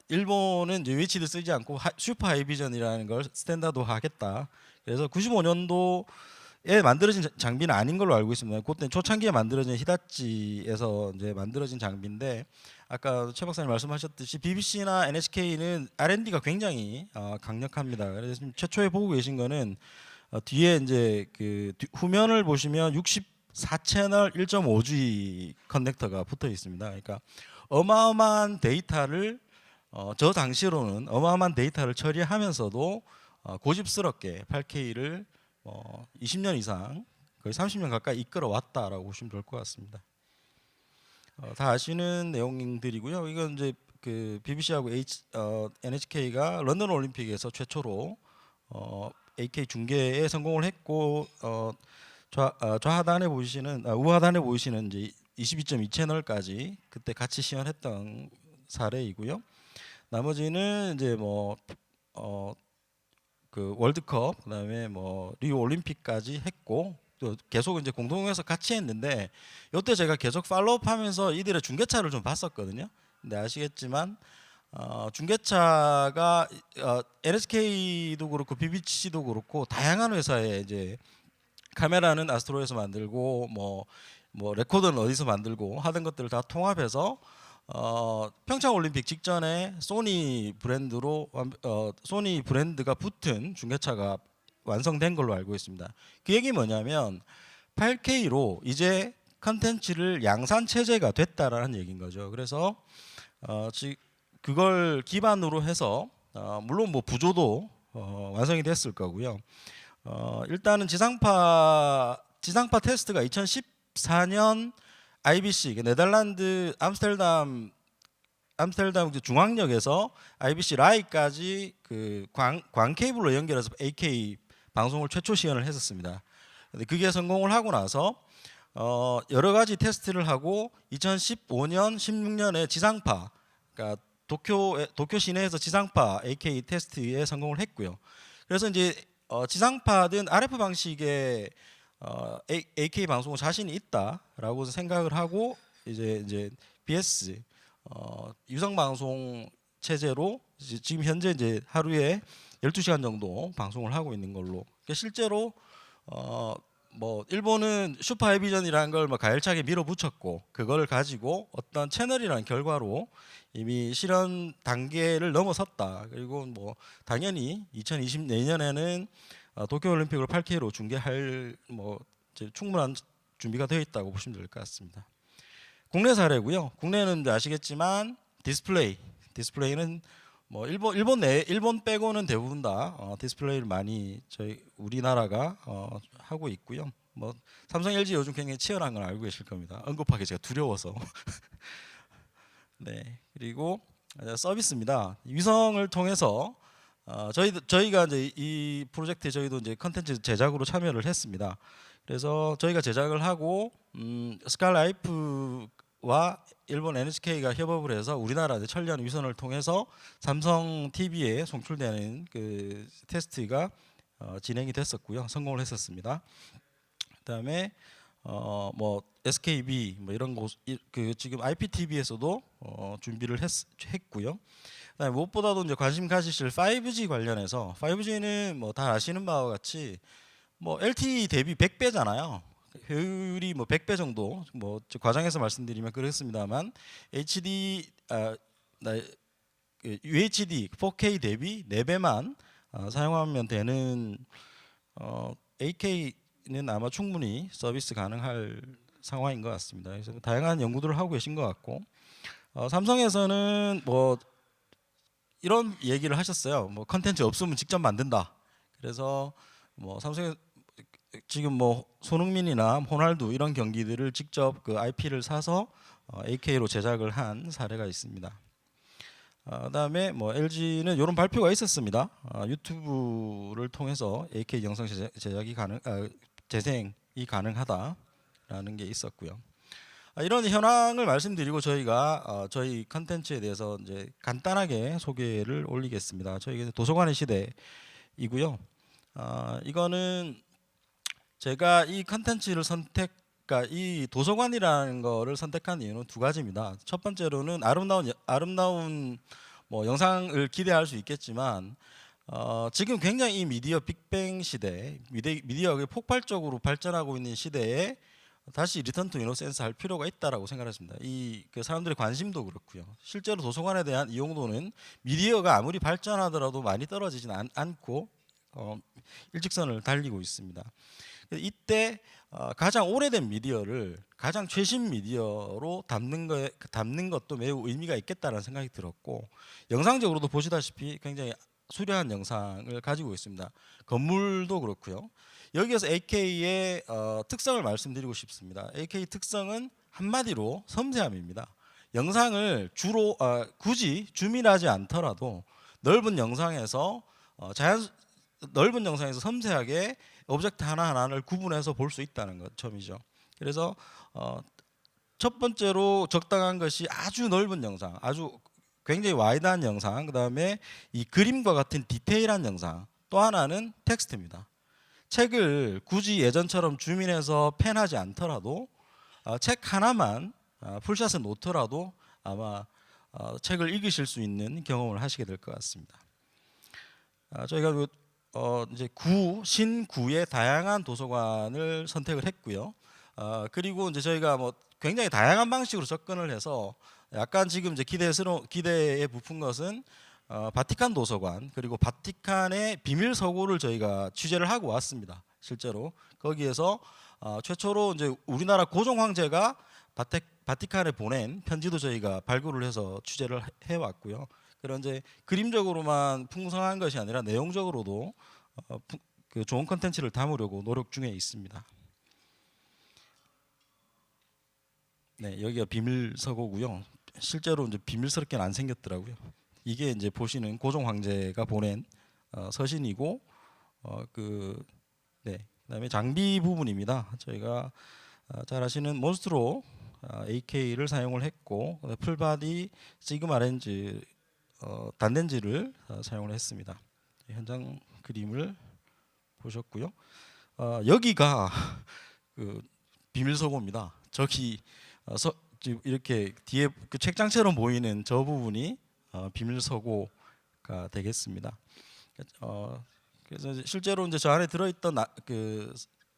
일본은 이제 UHD 쓰지 않고 슈퍼 하이비전이라는 걸 스탠다드화하겠다. 그래서 95년도에 만들어진 장비는 아닌 걸로 알고 있습니다. 그때 초창기에 만들어진 히다치에서 이제 만들어진 장비인데 아까 최 박사님 말씀하셨듯이 BBC나 NHK는 R&D가 굉장히 강력합니다. 그래서 지금 최초에 보고 계신 거는 뒤에 이제 후면을 보시면 64채널 1.5G 커넥터가 붙어 있습니다. 그러니까 어마어마한 데이터를 저 당시로는 어마어마한 데이터를 처리하면서도 고집스럽게 8K를 20년 이상 거의 30년 가까이 이끌어왔다라고 보시면 될 것 같습니다. 다 아시는 내용들이고요. 이건 이제 BBC하고 NHK가 런던 올림픽에서 최초로 8K 중계에 성공을 했고 우하단에 보이시는 이제 22.2 채널까지 그때 같이 시연했던 사례이고요. 나머지는 이제 월드컵 그다음에 리우 올림픽까지 했고 또 계속 이제 공동에서 같이 했는데 이때 제가 계속 팔로우하면서 이들의 중계차를 좀 봤었거든요. 근데 아시겠지만 중계차가 NHK도 그렇고 BBC도 그렇고 다양한 회사에 이제 카메라는 아스트로에서 만들고 뭐 레코더는 어디서 만들고 하던 것들을 다 통합해서 평창 올림픽 직전에 소니 브랜드가 붙은 중계차가 완성된 걸로 알고 있습니다. 그 얘기 뭐냐면 8K로 이제 컨텐츠를 양산 체제가 됐다라는 얘기인 거죠. 그래서 그걸 기반으로 해서 물론 뭐 부조도 완성이 됐을 거고요. 일단은 지상파 테스트가 2014년 IBC 네덜란드 암스테르담 중앙역에서 IBC 라이까지 그 광 케이블로 연결해서 AK 방송을 최초 시연을 했었습니다. 근데 그게 성공을 하고 나서 여러 가지 테스트를 하고 2015년, 16년에 지상파, 그러니까 도쿄 시내에서 지상파 AK 테스트에 성공을 했고요. 그래서 이제 지상파든 RF 방식의 AK 방송은 자신이 있다라고 생각을 하고 이제 BS 유성 방송 체제로 지금 현재 이제 하루에 12시간 정도 방송을 하고 있는 걸로. 그러니까 실제로 뭐 일본은 슈퍼하이비전이라는 걸 가열차게 밀어붙였고 그걸 가지고 어떤 채널이라는 결과로 이미 실현 단계를 넘어섰다. 그리고 뭐 당연히 2024년에는 도쿄올림픽을 8K로 중계할 뭐 이제 충분한 준비가 되어 있다고 보시면 될 것 같습니다. 국내 사례고요. 국내는 아시겠지만 디스플레이는 뭐 일본 빼고는 대부분 다 디스플레이를 많이 저희 우리나라가 하고 있고요. 뭐 삼성, LG 요즘 굉장히 치열한 걸 알고 계실 겁니다. 언급하기 제가 두려워서. 네, 그리고 서비스입니다. 위성을 통해서 저희가 이제 이 프로젝트에 저희도 이제 컨텐츠 제작으로 참여를 했습니다. 그래서 저희가 제작을 하고 스카이라이프와 일본 NHK가 협업을 해서 우리나라 천리안 위성을 통해서 삼성 TV에 송출되는 그 테스트가 진행이 됐었고요. 성공을 했었습니다. 그다음에 뭐 SKB 뭐 이런 곳 그 지금 IPTV에서도 준비를 했고요. 그다음에 무엇보다도 이제 관심 가지실 5G 관련해서 5G는 뭐 다 아시는 바와 같이 뭐 LTE 대비 100배잖아요. 효율이 뭐 100배 정도 뭐 과장해서 말씀드리면 그렇습니다만 UHD 4K 대비 4배만 사용하면 되는 AK는 아마 충분히 서비스 가능할 상황인 것 같습니다. 그래서 다양한 연구들을 하고 계신 것 같고 삼성에서는 뭐 이런 얘기를 하셨어요. 뭐 컨텐츠 없으면 직접 만든다. 그래서 뭐 삼성에 지금 뭐 손흥민이나 호날두 이런 경기들을 직접 그 IP를 사서 AK로 제작을 한 사례가 있습니다. 그다음에 뭐 LG는 이런 발표가 있었습니다. 유튜브를 통해서 AK 영상 재생이 가능하다라는 게 있었고요. 이런 현황을 말씀드리고 저희가 저희 컨텐츠에 대해서 이제 간단하게 소개를 올리겠습니다. 저희 도서관의 시대이고요. 이거는 제가 이 컨텐츠를 그러니까 이 도서관이라는 거를 선택한 이유는 두 가지입니다. 첫 번째로는 아름다운 뭐 영상을 기대할 수 있겠지만 지금 굉장히 이 미디어 빅뱅 시대, 미디어가 폭발적으로 발전하고 있는 시대에 다시 리턴 투 이노센스 할 필요가 있다라고 생각했습니다. 그 사람들의 관심도 그렇고요. 실제로 도서관에 대한 이용도는 미디어가 아무리 발전하더라도 많이 떨어지진 않고 일직선을 달리고 있습니다. 이때 가장 오래된 미디어를 가장 최신 미디어로 담는 것도 매우 의미가 있겠다는 생각이 들었고 영상적으로도 보시다시피 굉장히 수려한 영상을 가지고 있습니다. 건물도 그렇고요. 여기에서 AK의 특성을 말씀드리고 싶습니다. AK 특성은 한마디로 섬세함입니다. 영상을 주로 굳이 줌인하지 않더라도 넓은 영상에서 섬세하게 오브젝트 하나하나를 구분해서 볼 수 있다는 것 점이죠. 그래서 첫 번째로 적당한 것이 아주 넓은 영상, 아주 굉장히 와이드한 영상, 그다음에 이 그림과 같은 디테일한 영상, 또 하나는 텍스트입니다. 책을 굳이 예전처럼 줌인해서 펜하지 않더라도 책 하나만 풀샷을 놓더라도 아마 책을 읽으실 수 있는 경험을 하시게 될 것 같습니다. 저희가 이제 신구의 다양한 도서관을 선택을 했고요. 그리고 이제 저희가 뭐 굉장히 다양한 방식으로 접근을 해서 약간 지금 이제 기대에 부푼 것은 바티칸 도서관 그리고 바티칸의 비밀 서고를 저희가 취재를 하고 왔습니다. 실제로 거기에서 최초로 이제 우리나라 고종 황제가 바티칸에 보낸 편지도 저희가 발굴을 해서 취재를 해왔고요. 그런 이제 그림적으로만 풍성한 것이 아니라 내용적으로도 그 좋은 컨텐츠를 담으려고 노력 중에 있습니다. 네, 여기가 비밀 서고고요. 실제로 이제 비밀스럽게는 안 생겼더라고요. 이게 이제 보시는 고종 황제가 보낸 서신이고 그다음에 장비 부분입니다. 저희가 잘 아시는 몬스트로 AK를 사용을 했고 풀바디 시그마 렌즈 단렌즈를 사용을 했습니다. 현장 그림을 보셨고요. 여기가 그 비밀 서고입니다. 저기 이렇게 뒤에 그 책장처럼 보이는 저 부분이 비밀 서고가 되겠습니다. 그래서 실제로 이제 저 안에 들어있던 그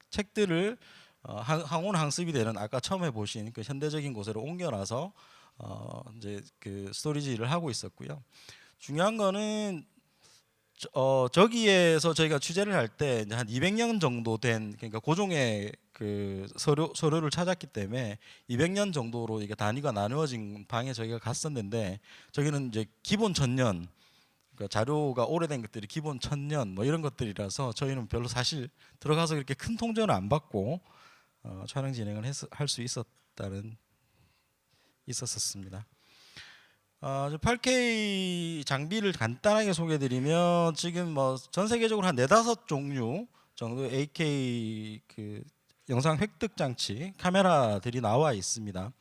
책들을 항온 항습이 되는 아까 처음에 보신 그 현대적인 곳으로 옮겨놔서 이제 그 스토리지를 하고 있었고요. 중요한 거는 저기에서 저희가 취재를 할 때 한 200년 정도 된 그러니까 고종의 그 서류를 찾았기 때문에 200년 정도로 이게 단위가 나누어진 방에 저희가 갔었는데 저기는 이제 기본 1000년 그러니까 자료가 오래된 것들이 기본 1000년 뭐 이런 것들이라서 저희는 별로 사실 들어가서 그렇게 큰 통제는 안 받고 촬영 진행을 할 수 있었습니다. 8K 장비를 간단하게 소개해드리면 지금 뭐 전 세계적으로 한 4-5종류 정도 AK 그 영상 획득 장치 카메라들이 나와 있습니다.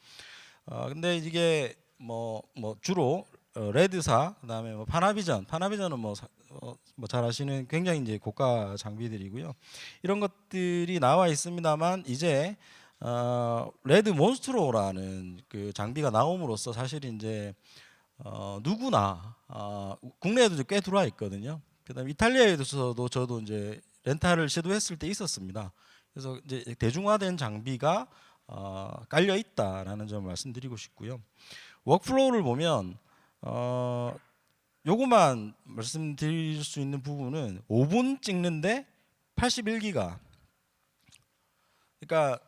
근데 이게 뭐 주로 레드사 그다음에 뭐 파나비전은 뭐 잘 아시는 굉장히 이제 고가 장비들이고요. 이런 것들이 나와 있습니다만 이제 레드 몬스트로라는 그 장비가 나옴으로써 사실 이제 누구나 국내에도 꽤 들어와 있거든요. 그다음에 이탈리아에서도 저도 이제 렌탈을 시도했을 때 있었습니다. 그래서 이제 대중화된 장비가 깔려 있다라는 점을 말씀드리고 싶고요. 워크플로우를 보면 요거만 말씀드릴 수 있는 부분은 5분 찍는데 81기가. 그러니까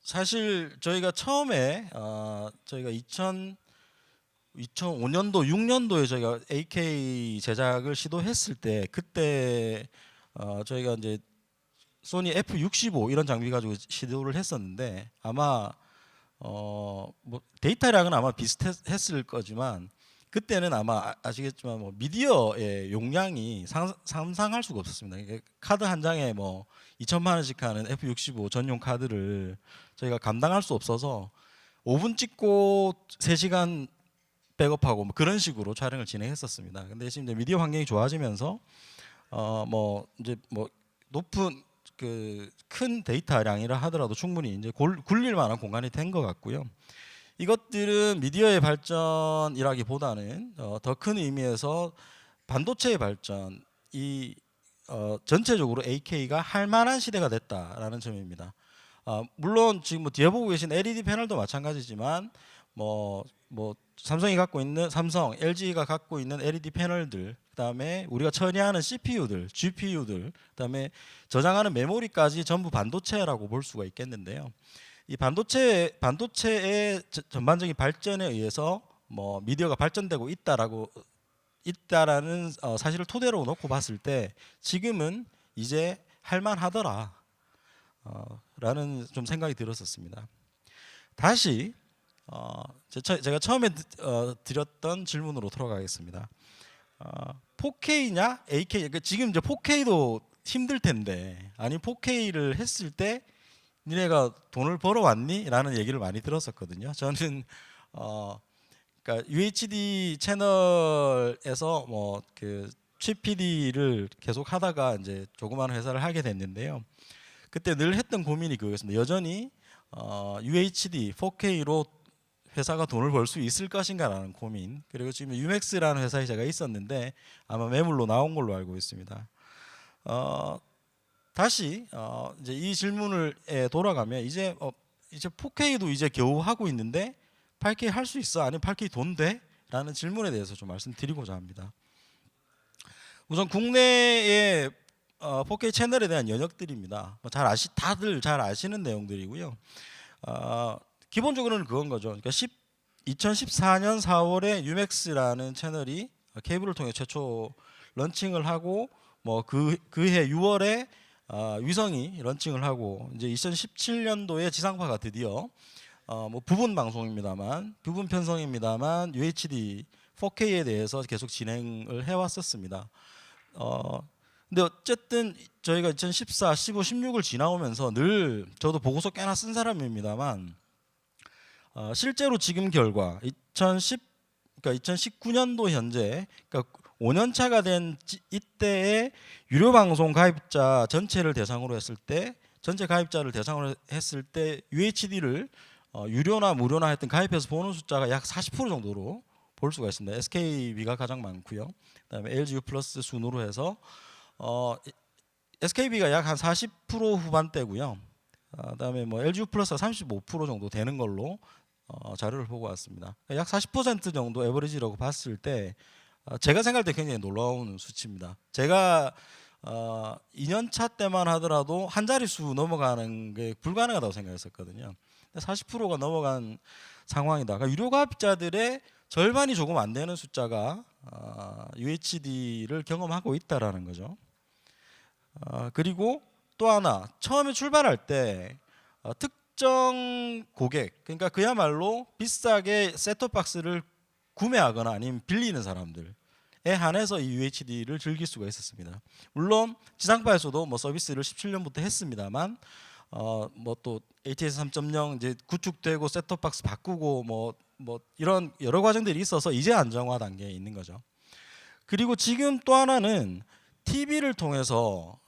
사실 저희가 처음에 저희가 2005년도 6년도에 저희가 AK 제작을 시도했을 때 그때 저희가 이제 소니 F65 이런 장비 가지고 시도를 했었는데 아마 뭐 데이터량은 아마 비슷했을 거지만 그때는 아마 아시겠지만 뭐 미디어의 용량이 상상할 수가 없었습니다. 그러니까 카드 한 장에 뭐 2천만 원씩 하는 F65 전용 카드를 저희가 감당할 수 없어서 5분 찍고 3시간 백업하고 뭐 그런 식으로 촬영을 진행했었습니다. 근데 지금 이제 미디어 환경이 좋아지면서 뭐 이제 뭐 높은 그 큰 데이터량이라 하더라도 충분히 이제 굴릴 만한 공간이 된 것 같고요. 이것들은 미디어의 발전이라기보다는 더 큰 의미에서 반도체의 발전, 전체적으로 AK가 할 만한 시대가 됐다라는 점입니다. 물론 지금 뭐 뒤에 보고 계신 LED 패널도 마찬가지지만 뭐 삼성이 갖고 있는 LG가 갖고 있는 LED 패널들, 그다음에 우리가 처리하는 CPU들, GPU들, 그다음에 저장하는 메모리까지 전부 반도체라고 볼 수가 있겠는데요. 이 반도체의 전반적인 발전에 의해서 뭐 미디어가 발전되고 있다라는 사실을 토대로 놓고 봤을 때 지금은 이제 할만하더라 라는 좀 생각이 들었었습니다. 다시 제가 처음에 드렸던 질문으로 돌아가겠습니다. 4K냐 AK? 그러니까 지금 이제 4K도 힘들 텐데 아니 4K를 했을 때 니네가 돈을 벌어왔니? 라는 얘기를 많이 들었었거든요. 저는 그러니까 UHD 채널에서 뭐 그 칩 PD를 계속 하다가 이제 조그마한 회사를 하게 됐는데요. 그때 늘 했던 고민이 그거였습니다. 여전히 UHD 4K로 회사가 돈을 벌 수 있을 것인가라는 고민. 그리고 지금 유맥스라는 회사에 제가 있었는데 아마 매물로 나온 걸로 알고 있습니다. 다시 이제 이 질문을 돌아가면 이제 4K도 이제 겨우 하고 있는데 8K 할 수 있어? 아니면 8K 돈 돼? 라는 질문에 대해서 좀 말씀드리고자 합니다. 우선 국내의 4K 채널에 대한 연역들입니다. 다들 잘 아시는 내용들이고요. 기본적으로는 그건 거죠. 그러니까 2014년 4월에 유맥스라는 채널이 케이블을 통해 최초 런칭을 하고 뭐 그해 6월에 위성이 런칭을 하고 이제 2017년도에 지상파가 드디어 뭐 부분 방송입니다만 부분 편성입니다만 UHD 4K에 대해서 계속 진행을 해왔었습니다. 근데 어쨌든 저희가 2014, 15, 16을 지나오면서 늘 저도 보고서 꽤나 쓴 사람입니다만 실제로 지금 결과 2019년도 현재 그러니까 5년 차가 된 이때의 유료 방송 가입자 전체를 대상으로 했을 때 전체 가입자를 대상으로 했을 때 UHD를 유료나 무료나 하여튼 가입해서 보는 숫자가 약 40% 정도로 볼 수가 있습니다. SKB가 가장 많고요. 그다음에 LGU 플러스 순으로 해서 SKB가 약 한 40% 후반대고요. 그다음에 뭐 LGU 플러스가 35% 정도 되는 걸로 자료를 보고 왔습니다. 약 40% 정도 에버리지라고 봤을 때 제가 생각할 때 굉장히 놀라운 수치입니다. 제가 2년 차 때만 하더라도 한 자릿수 넘어가는 게 불가능하다고 생각했었거든요. 40%가 넘어간 상황이다. 그러니까 유료 가입자들의 절반이 조금 안 되는 숫자가 UHD를 경험하고 있다라는 거죠. 그리고 또 하나 처음에 출발할 때 특정 고객 그러니까 그야말로 비싸게 셋톱박스를 구매하거나 아니면 빌리는 사람들에 한해서 이 UHD를 즐길 수가 있었습니다. 물론 지상파에서도 뭐 서비스를 17년부터 했습니다만 뭐 또 ATS 3.0 이제 구축되고 셋톱박스 바꾸고 뭐 이런 여러 과정들이 있어서 이제 안정화 단계에 있는 거죠. 그리고 지금 또 하나는 TV를 통해서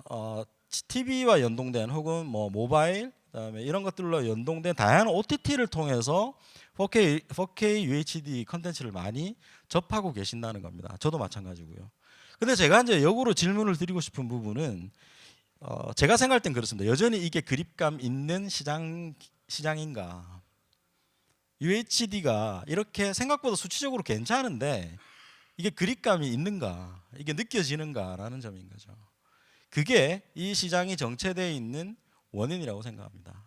TV와 연동된 혹은 뭐 모바일 그다음에 이런 것들로 연동된 다양한 OTT를 통해서 4K UHD 컨텐츠를 많이 접하고 계신다는 겁니다. 저도 마찬가지고요. 근데 제가 이제 역으로 질문을 드리고 싶은 부분은 제가 생각할 땐 그렇습니다. 여전히 이게 그립감 있는 시장인가? UHD가 이렇게 생각보다 수치적으로 괜찮은데 이게 그립감이 있는가? 이게 느껴지는가라는 점인 거죠. 그게 이 시장이 정체되어 있는 원인이라고 생각합니다.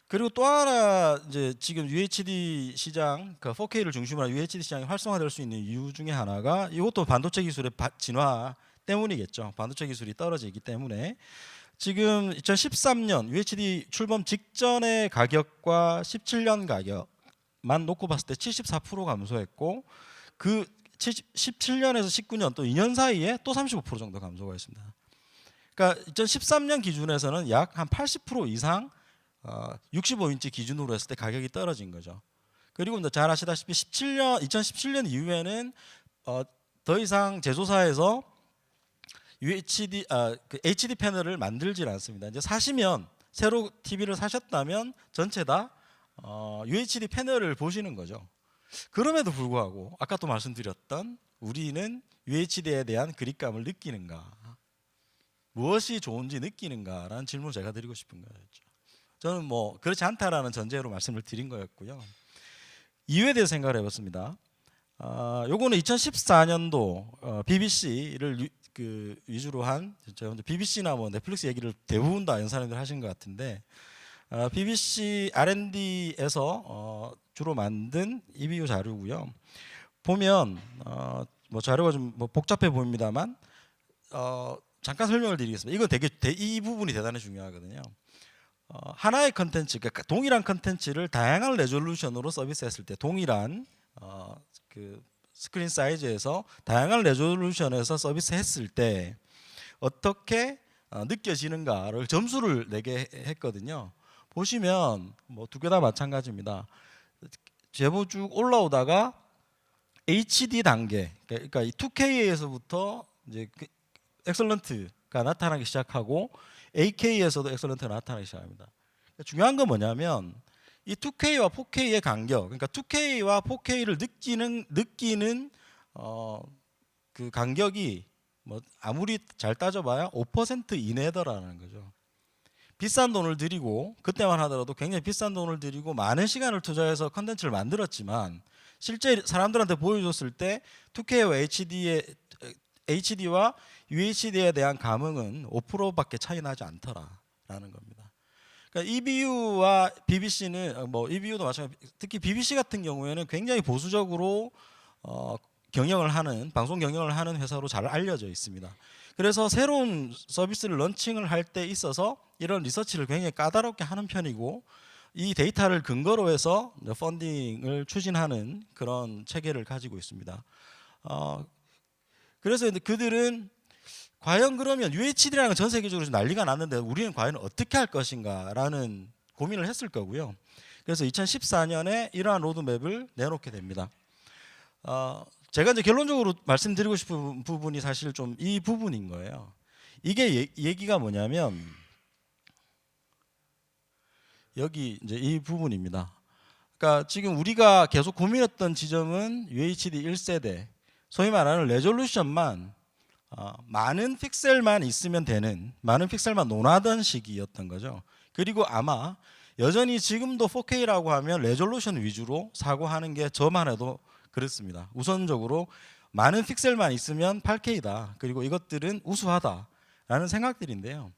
그리고 또 하나 이제 지금 UHD 시장, 그 4K를 중심으로 한 UHD 시장이 활성화될 수 있는 이유 중에 하나가 이것도 반도체 기술의 진화 때문이겠죠. 반도체 기술이 떨어지기 때문에 지금 2013년 UHD 출범 직전의 가격과 17년 가격만 놓고 봤을 때 74% 감소했고 그 17년에서 19년 또 2년 사이에 또 35% 정도 감소가 있습니다. 그러니까 2013년 기준에서는 약 한 80% 이상 65인치 기준으로 했을 때 가격이 떨어진 거죠. 그리고 잘 아시다시피 2017년 이후에는 더 이상 제조사에서 HD 패널을 만들질 않습니다. 이제 사시면 새로 TV를 사셨다면 전체 다 UHD 패널을 보시는 거죠. 그럼에도 불구하고 아까 또 말씀드렸던 우리는 UHD에 대한 그립감을 느끼는가, 무엇이 좋은지 느끼는가라는 질문을 제가 드리고 싶은 거였죠. 저는 뭐 그렇지 않다라는 전제로 말씀을 드린 거였고요. 이유에 대해서 생각을 해봤습니다. 요거는 2014년도 BBC를 위주로 한 BBC나 뭐 넷플릭스 얘기를 대부분 다 연사님들 하신 것 같은데 BBC R&D에서 주로 만든 EBU 자료고요. 보면 뭐 자료가 좀 뭐 복잡해 보입니다만 잠깐 설명을 드리겠습니다. 이건 이 부분이 대단히 중요하거든요. 하나의 컨텐츠, 그러니까 동일한 컨텐츠를 다양한 레졸루션으로 서비스했을 때 동일한 그 스크린 사이즈에서 다양한 레졸루션에서 서비스했을 때 어떻게 느껴지는가를 점수를 내게 했거든요. 보시면 뭐 두 개 다 마찬가지입니다. 제보 쭉 올라오다가 HD 단계, 그러니까 이 2K에서부터 이제 엑설런트가 나타나기 시작하고 8K에서도 엑설런트가 나타나기 시작합니다. 중요한 건 뭐냐면 이 2K와 4K의 간격, 그러니까 2K와 4K를 느끼는 그 간격이 뭐 아무리 잘 따져봐야 5% 이내더라는 거죠. 비싼 돈을 들이고 그때만 하더라도 굉장히 비싼 돈을 들이고 많은 시간을 투자해서 컨텐츠를 만들었지만 실제 사람들한테 보여줬을 때 2K와 HD와 UHD에 대한 감흥은 5%밖에 차이 나지 않더라라는 겁니다. 그러니까 EBU와 BBC는 뭐 EBU도 마찬가지. 특히 BBC 같은 경우에는 굉장히 보수적으로 경영을 하는 방송 경영을 하는 회사로 잘 알려져 있습니다. 그래서 새로운 서비스를 런칭을 할 때 있어서 이런 리서치를 굉장히 까다롭게 하는 편이고 이 데이터를 근거로 해서 펀딩을 추진하는 그런 체계를 가지고 있습니다. 그래서 그들은 과연 그러면 UHD라는 건 전 세계적으로 난리가 났는데 우리는 과연 어떻게 할 것인가라는 고민을 했을 거고요. 그래서 2014년에 이러한 로드맵을 내놓게 됩니다. 제가 이제 결론적으로 말씀드리고 싶은 부분이 사실 좀 이 부분인 거예요. 이게 얘기가 뭐냐면 여기 이제 이 부분입니다. 그러니까 지금 우리가 계속 고민했던 지점은 UHD 1세대, 소위 말하는 레졸루션만 많은 픽셀만 있으면 되는, 많은 픽셀만 논하던 시기였던 거죠. 그리고 아마 여전히 지금도 4K라고 하면 레졸루션 위주로 사고하는 게 저만 해도 그렇습니다. 우선적으로 많은 픽셀만 있으면 8K다. 그리고 이것들은 우수하다라는 생각들인데요.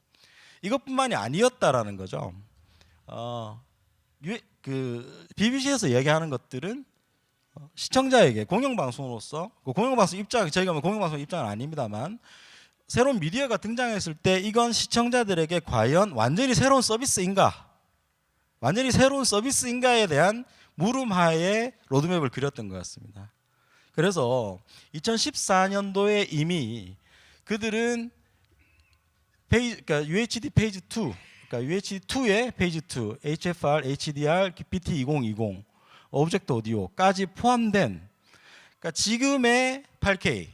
이것뿐만이 아니었다라는 거죠. BBC에서 얘기하는 것들은 시청자에게 공영방송으로서 공영방송 입장 저희가 뭐 공영방송 입장은 아닙니다만 새로운 미디어가 등장했을 때 이건 시청자들에게 과연 완전히 새로운 서비스인가에 대한 물음하에 로드맵을 그렸던 것 같습니다. 그래서 2014년도에 이미 그들은 그러니까 UHD 페이지 2, 그러니까 UHD2의 페이지 2, HFR, HDR, BT2020, 오브젝트 오디오까지 포함된, 그러니까 지금의 8K,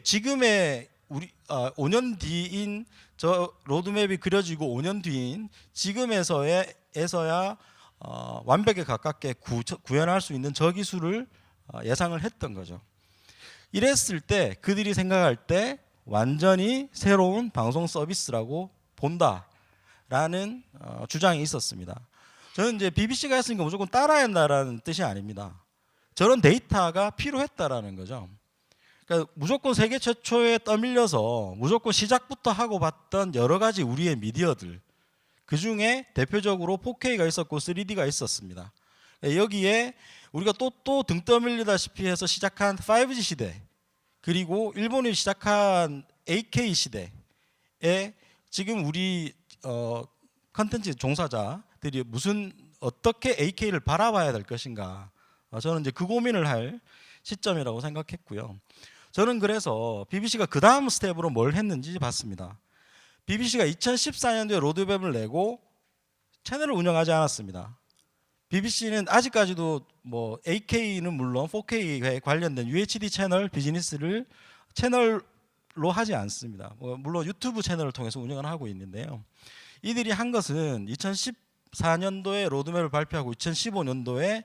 지금의 우리 5년 뒤인 저 로드맵이 그려지고 5년 뒤인 지금에서야 완벽에 가깝게 구현할 수 있는 저 기술을 예상을 했던 거죠. 이랬을 때 그들이 생각할 때 완전히 새로운 방송 서비스라고 본다라는 주장이 있었습니다. 저는 이제 BBC가 했으니까 무조건 따라야 한다라는 뜻이 아닙니다. 저런 데이터가 필요했다라는 거죠. 그러니까 무조건 세계 최초에 떠밀려서 무조건 시작부터 하고 봤던 여러 가지 우리의 미디어들, 그 중에 대표적으로 4K가 있었고 3D가 있었습니다. 여기에 우리가 또 등 떠밀리다시피 해서 시작한 5G 시대, 그리고 일본이 시작한 8K 시대에 지금 우리 컨텐츠 종사자들이 어떻게 8K를 바라봐야 될 것인가, 저는 이제 그 고민을 할 시점이라고 생각했고요. 저는 그래서 BBC가 그 다음 스텝으로 뭘 했는지 봤습니다. BBC가 2014년도에 로드맵을 내고 채널을 운영하지 않았습니다. BBC는 아직까지도 뭐 8K는 물론 4K에 관련된 UHD 채널 비즈니스를 채널로 하지 않습니다. 물론 유튜브 채널을 통해서 운영을 하고 있는데요. 이들이 한 것은 2014년도에 로드맵을 발표하고 2015년도에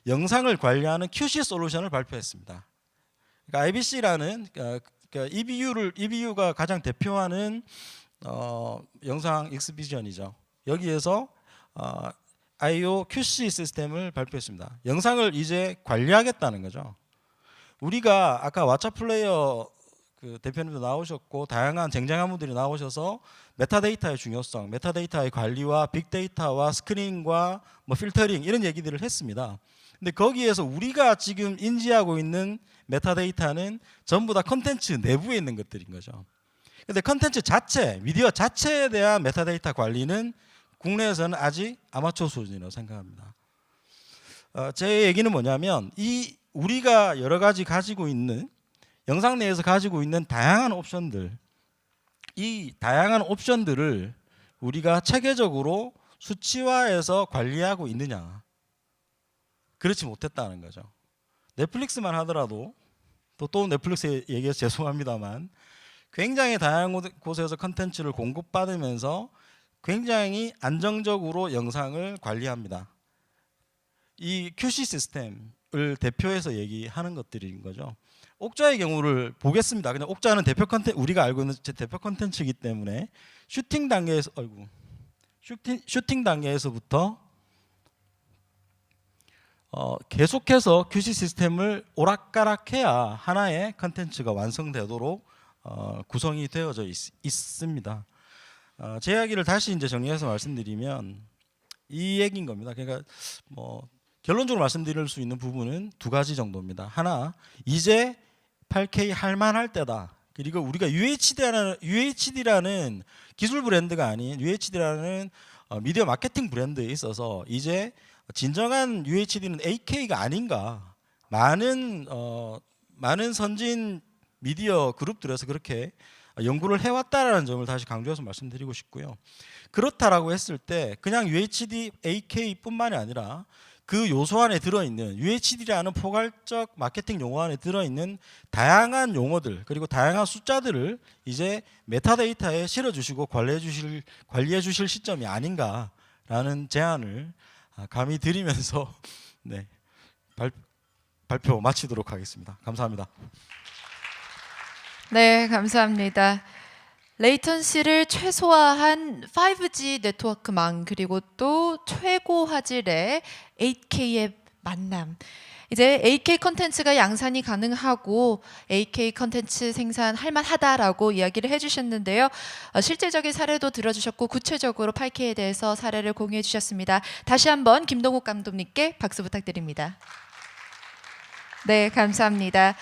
영상을 관리하는 QC 솔루션을 발표했습니다. 그러니까 IBC라는 EBU가 가장 대표하는 영상 익스비전이죠. 여기에서 IO QC 시스템을 발표했습니다. 영상을 이제 관리하겠다는 거죠. 우리가 아까 왓챠 플레이어 그 대표님도 나오셨고 다양한 쟁쟁한 분들이 나오셔서 메타데이터의 중요성, 메타데이터의 관리와 빅데이터와 스크린과 뭐 필터링 이런 얘기들을 했습니다. 근데 거기에서 우리가 지금 인지하고 있는 메타데이터는 전부 다 컨텐츠 내부에 있는 것들인 거죠. 근데 컨텐츠 자체, 미디어 자체에 대한 메타데이터 관리는 국내에서는 아직 아마추어 수준이라고 생각합니다. 제 얘기는 뭐냐면 우리가 여러 가지 가지고 있는 영상 내에서 가지고 있는 다양한 옵션들, 이 다양한 옵션들을 우리가 체계적으로 수치화해서 관리하고 있느냐, 그렇지 못했다는 거죠. 넷플릭스만 하더라도 또 넷플릭스 얘기해서 죄송합니다만 굉장히 다양한 곳에서 컨텐츠를 공급받으면서 굉장히 안정적으로 영상을 관리합니다. 이 QC 시스템을 대표해서 얘기하는 것들인 거죠. 옥자의 경우를 보겠습니다. 그냥 옥자는 대표 컨텐츠 우리가 알고 있는 제 대표 컨텐츠이기 때문에 슈팅 단계에서부터 계속해서 QC 시스템을 오락가락해야 하나의 컨텐츠가 완성되도록 구성이 되어져 있습니다. 제 이야기를 다시 이제 정리해서 말씀드리면 이 얘기인 겁니다. 그러니까 뭐 결론적으로 말씀드릴 수 있는 부분은 두 가지 정도입니다. 하나, 이제 8K 할 만할 때다. 그리고 우리가 UHD라는 기술 브랜드가 아닌 UHD라는 미디어 마케팅 브랜드에 있어서 이제 진정한 UHD는 8K가 아닌가. 많은 선진 미디어 그룹들에서 그렇게 연구를 해왔다라는 점을 다시 강조해서 말씀드리고 싶고요. 그렇다라고 했을 때 그냥 UHD, 8K뿐만이 아니라 그 요소 안에 들어있는 UHD라는 포괄적 마케팅 용어 안에 들어있는 다양한 용어들 그리고 다양한 숫자들을 이제 메타데이터에 실어주시고 관리해 주실 시점이 아닌가라는 제안을 감히 드리면서 네, 발표 마치도록 하겠습니다. 감사합니다. 네, 감사합니다. 레이턴시를 최소화한 5G 네트워크망 그리고 또 최고 화질의 8K의 만남. 이제 8K 컨텐츠가 양산이 가능하고 8K 컨텐츠 생산할 만하다라고 이야기를 해주셨는데요. 실질적인 사례도 들어주셨고 구체적으로 8K에 대해서 사례를 공유해 주셨습니다. 다시 한번 김동욱 감독님께 박수 부탁드립니다. 네, 감사합니다.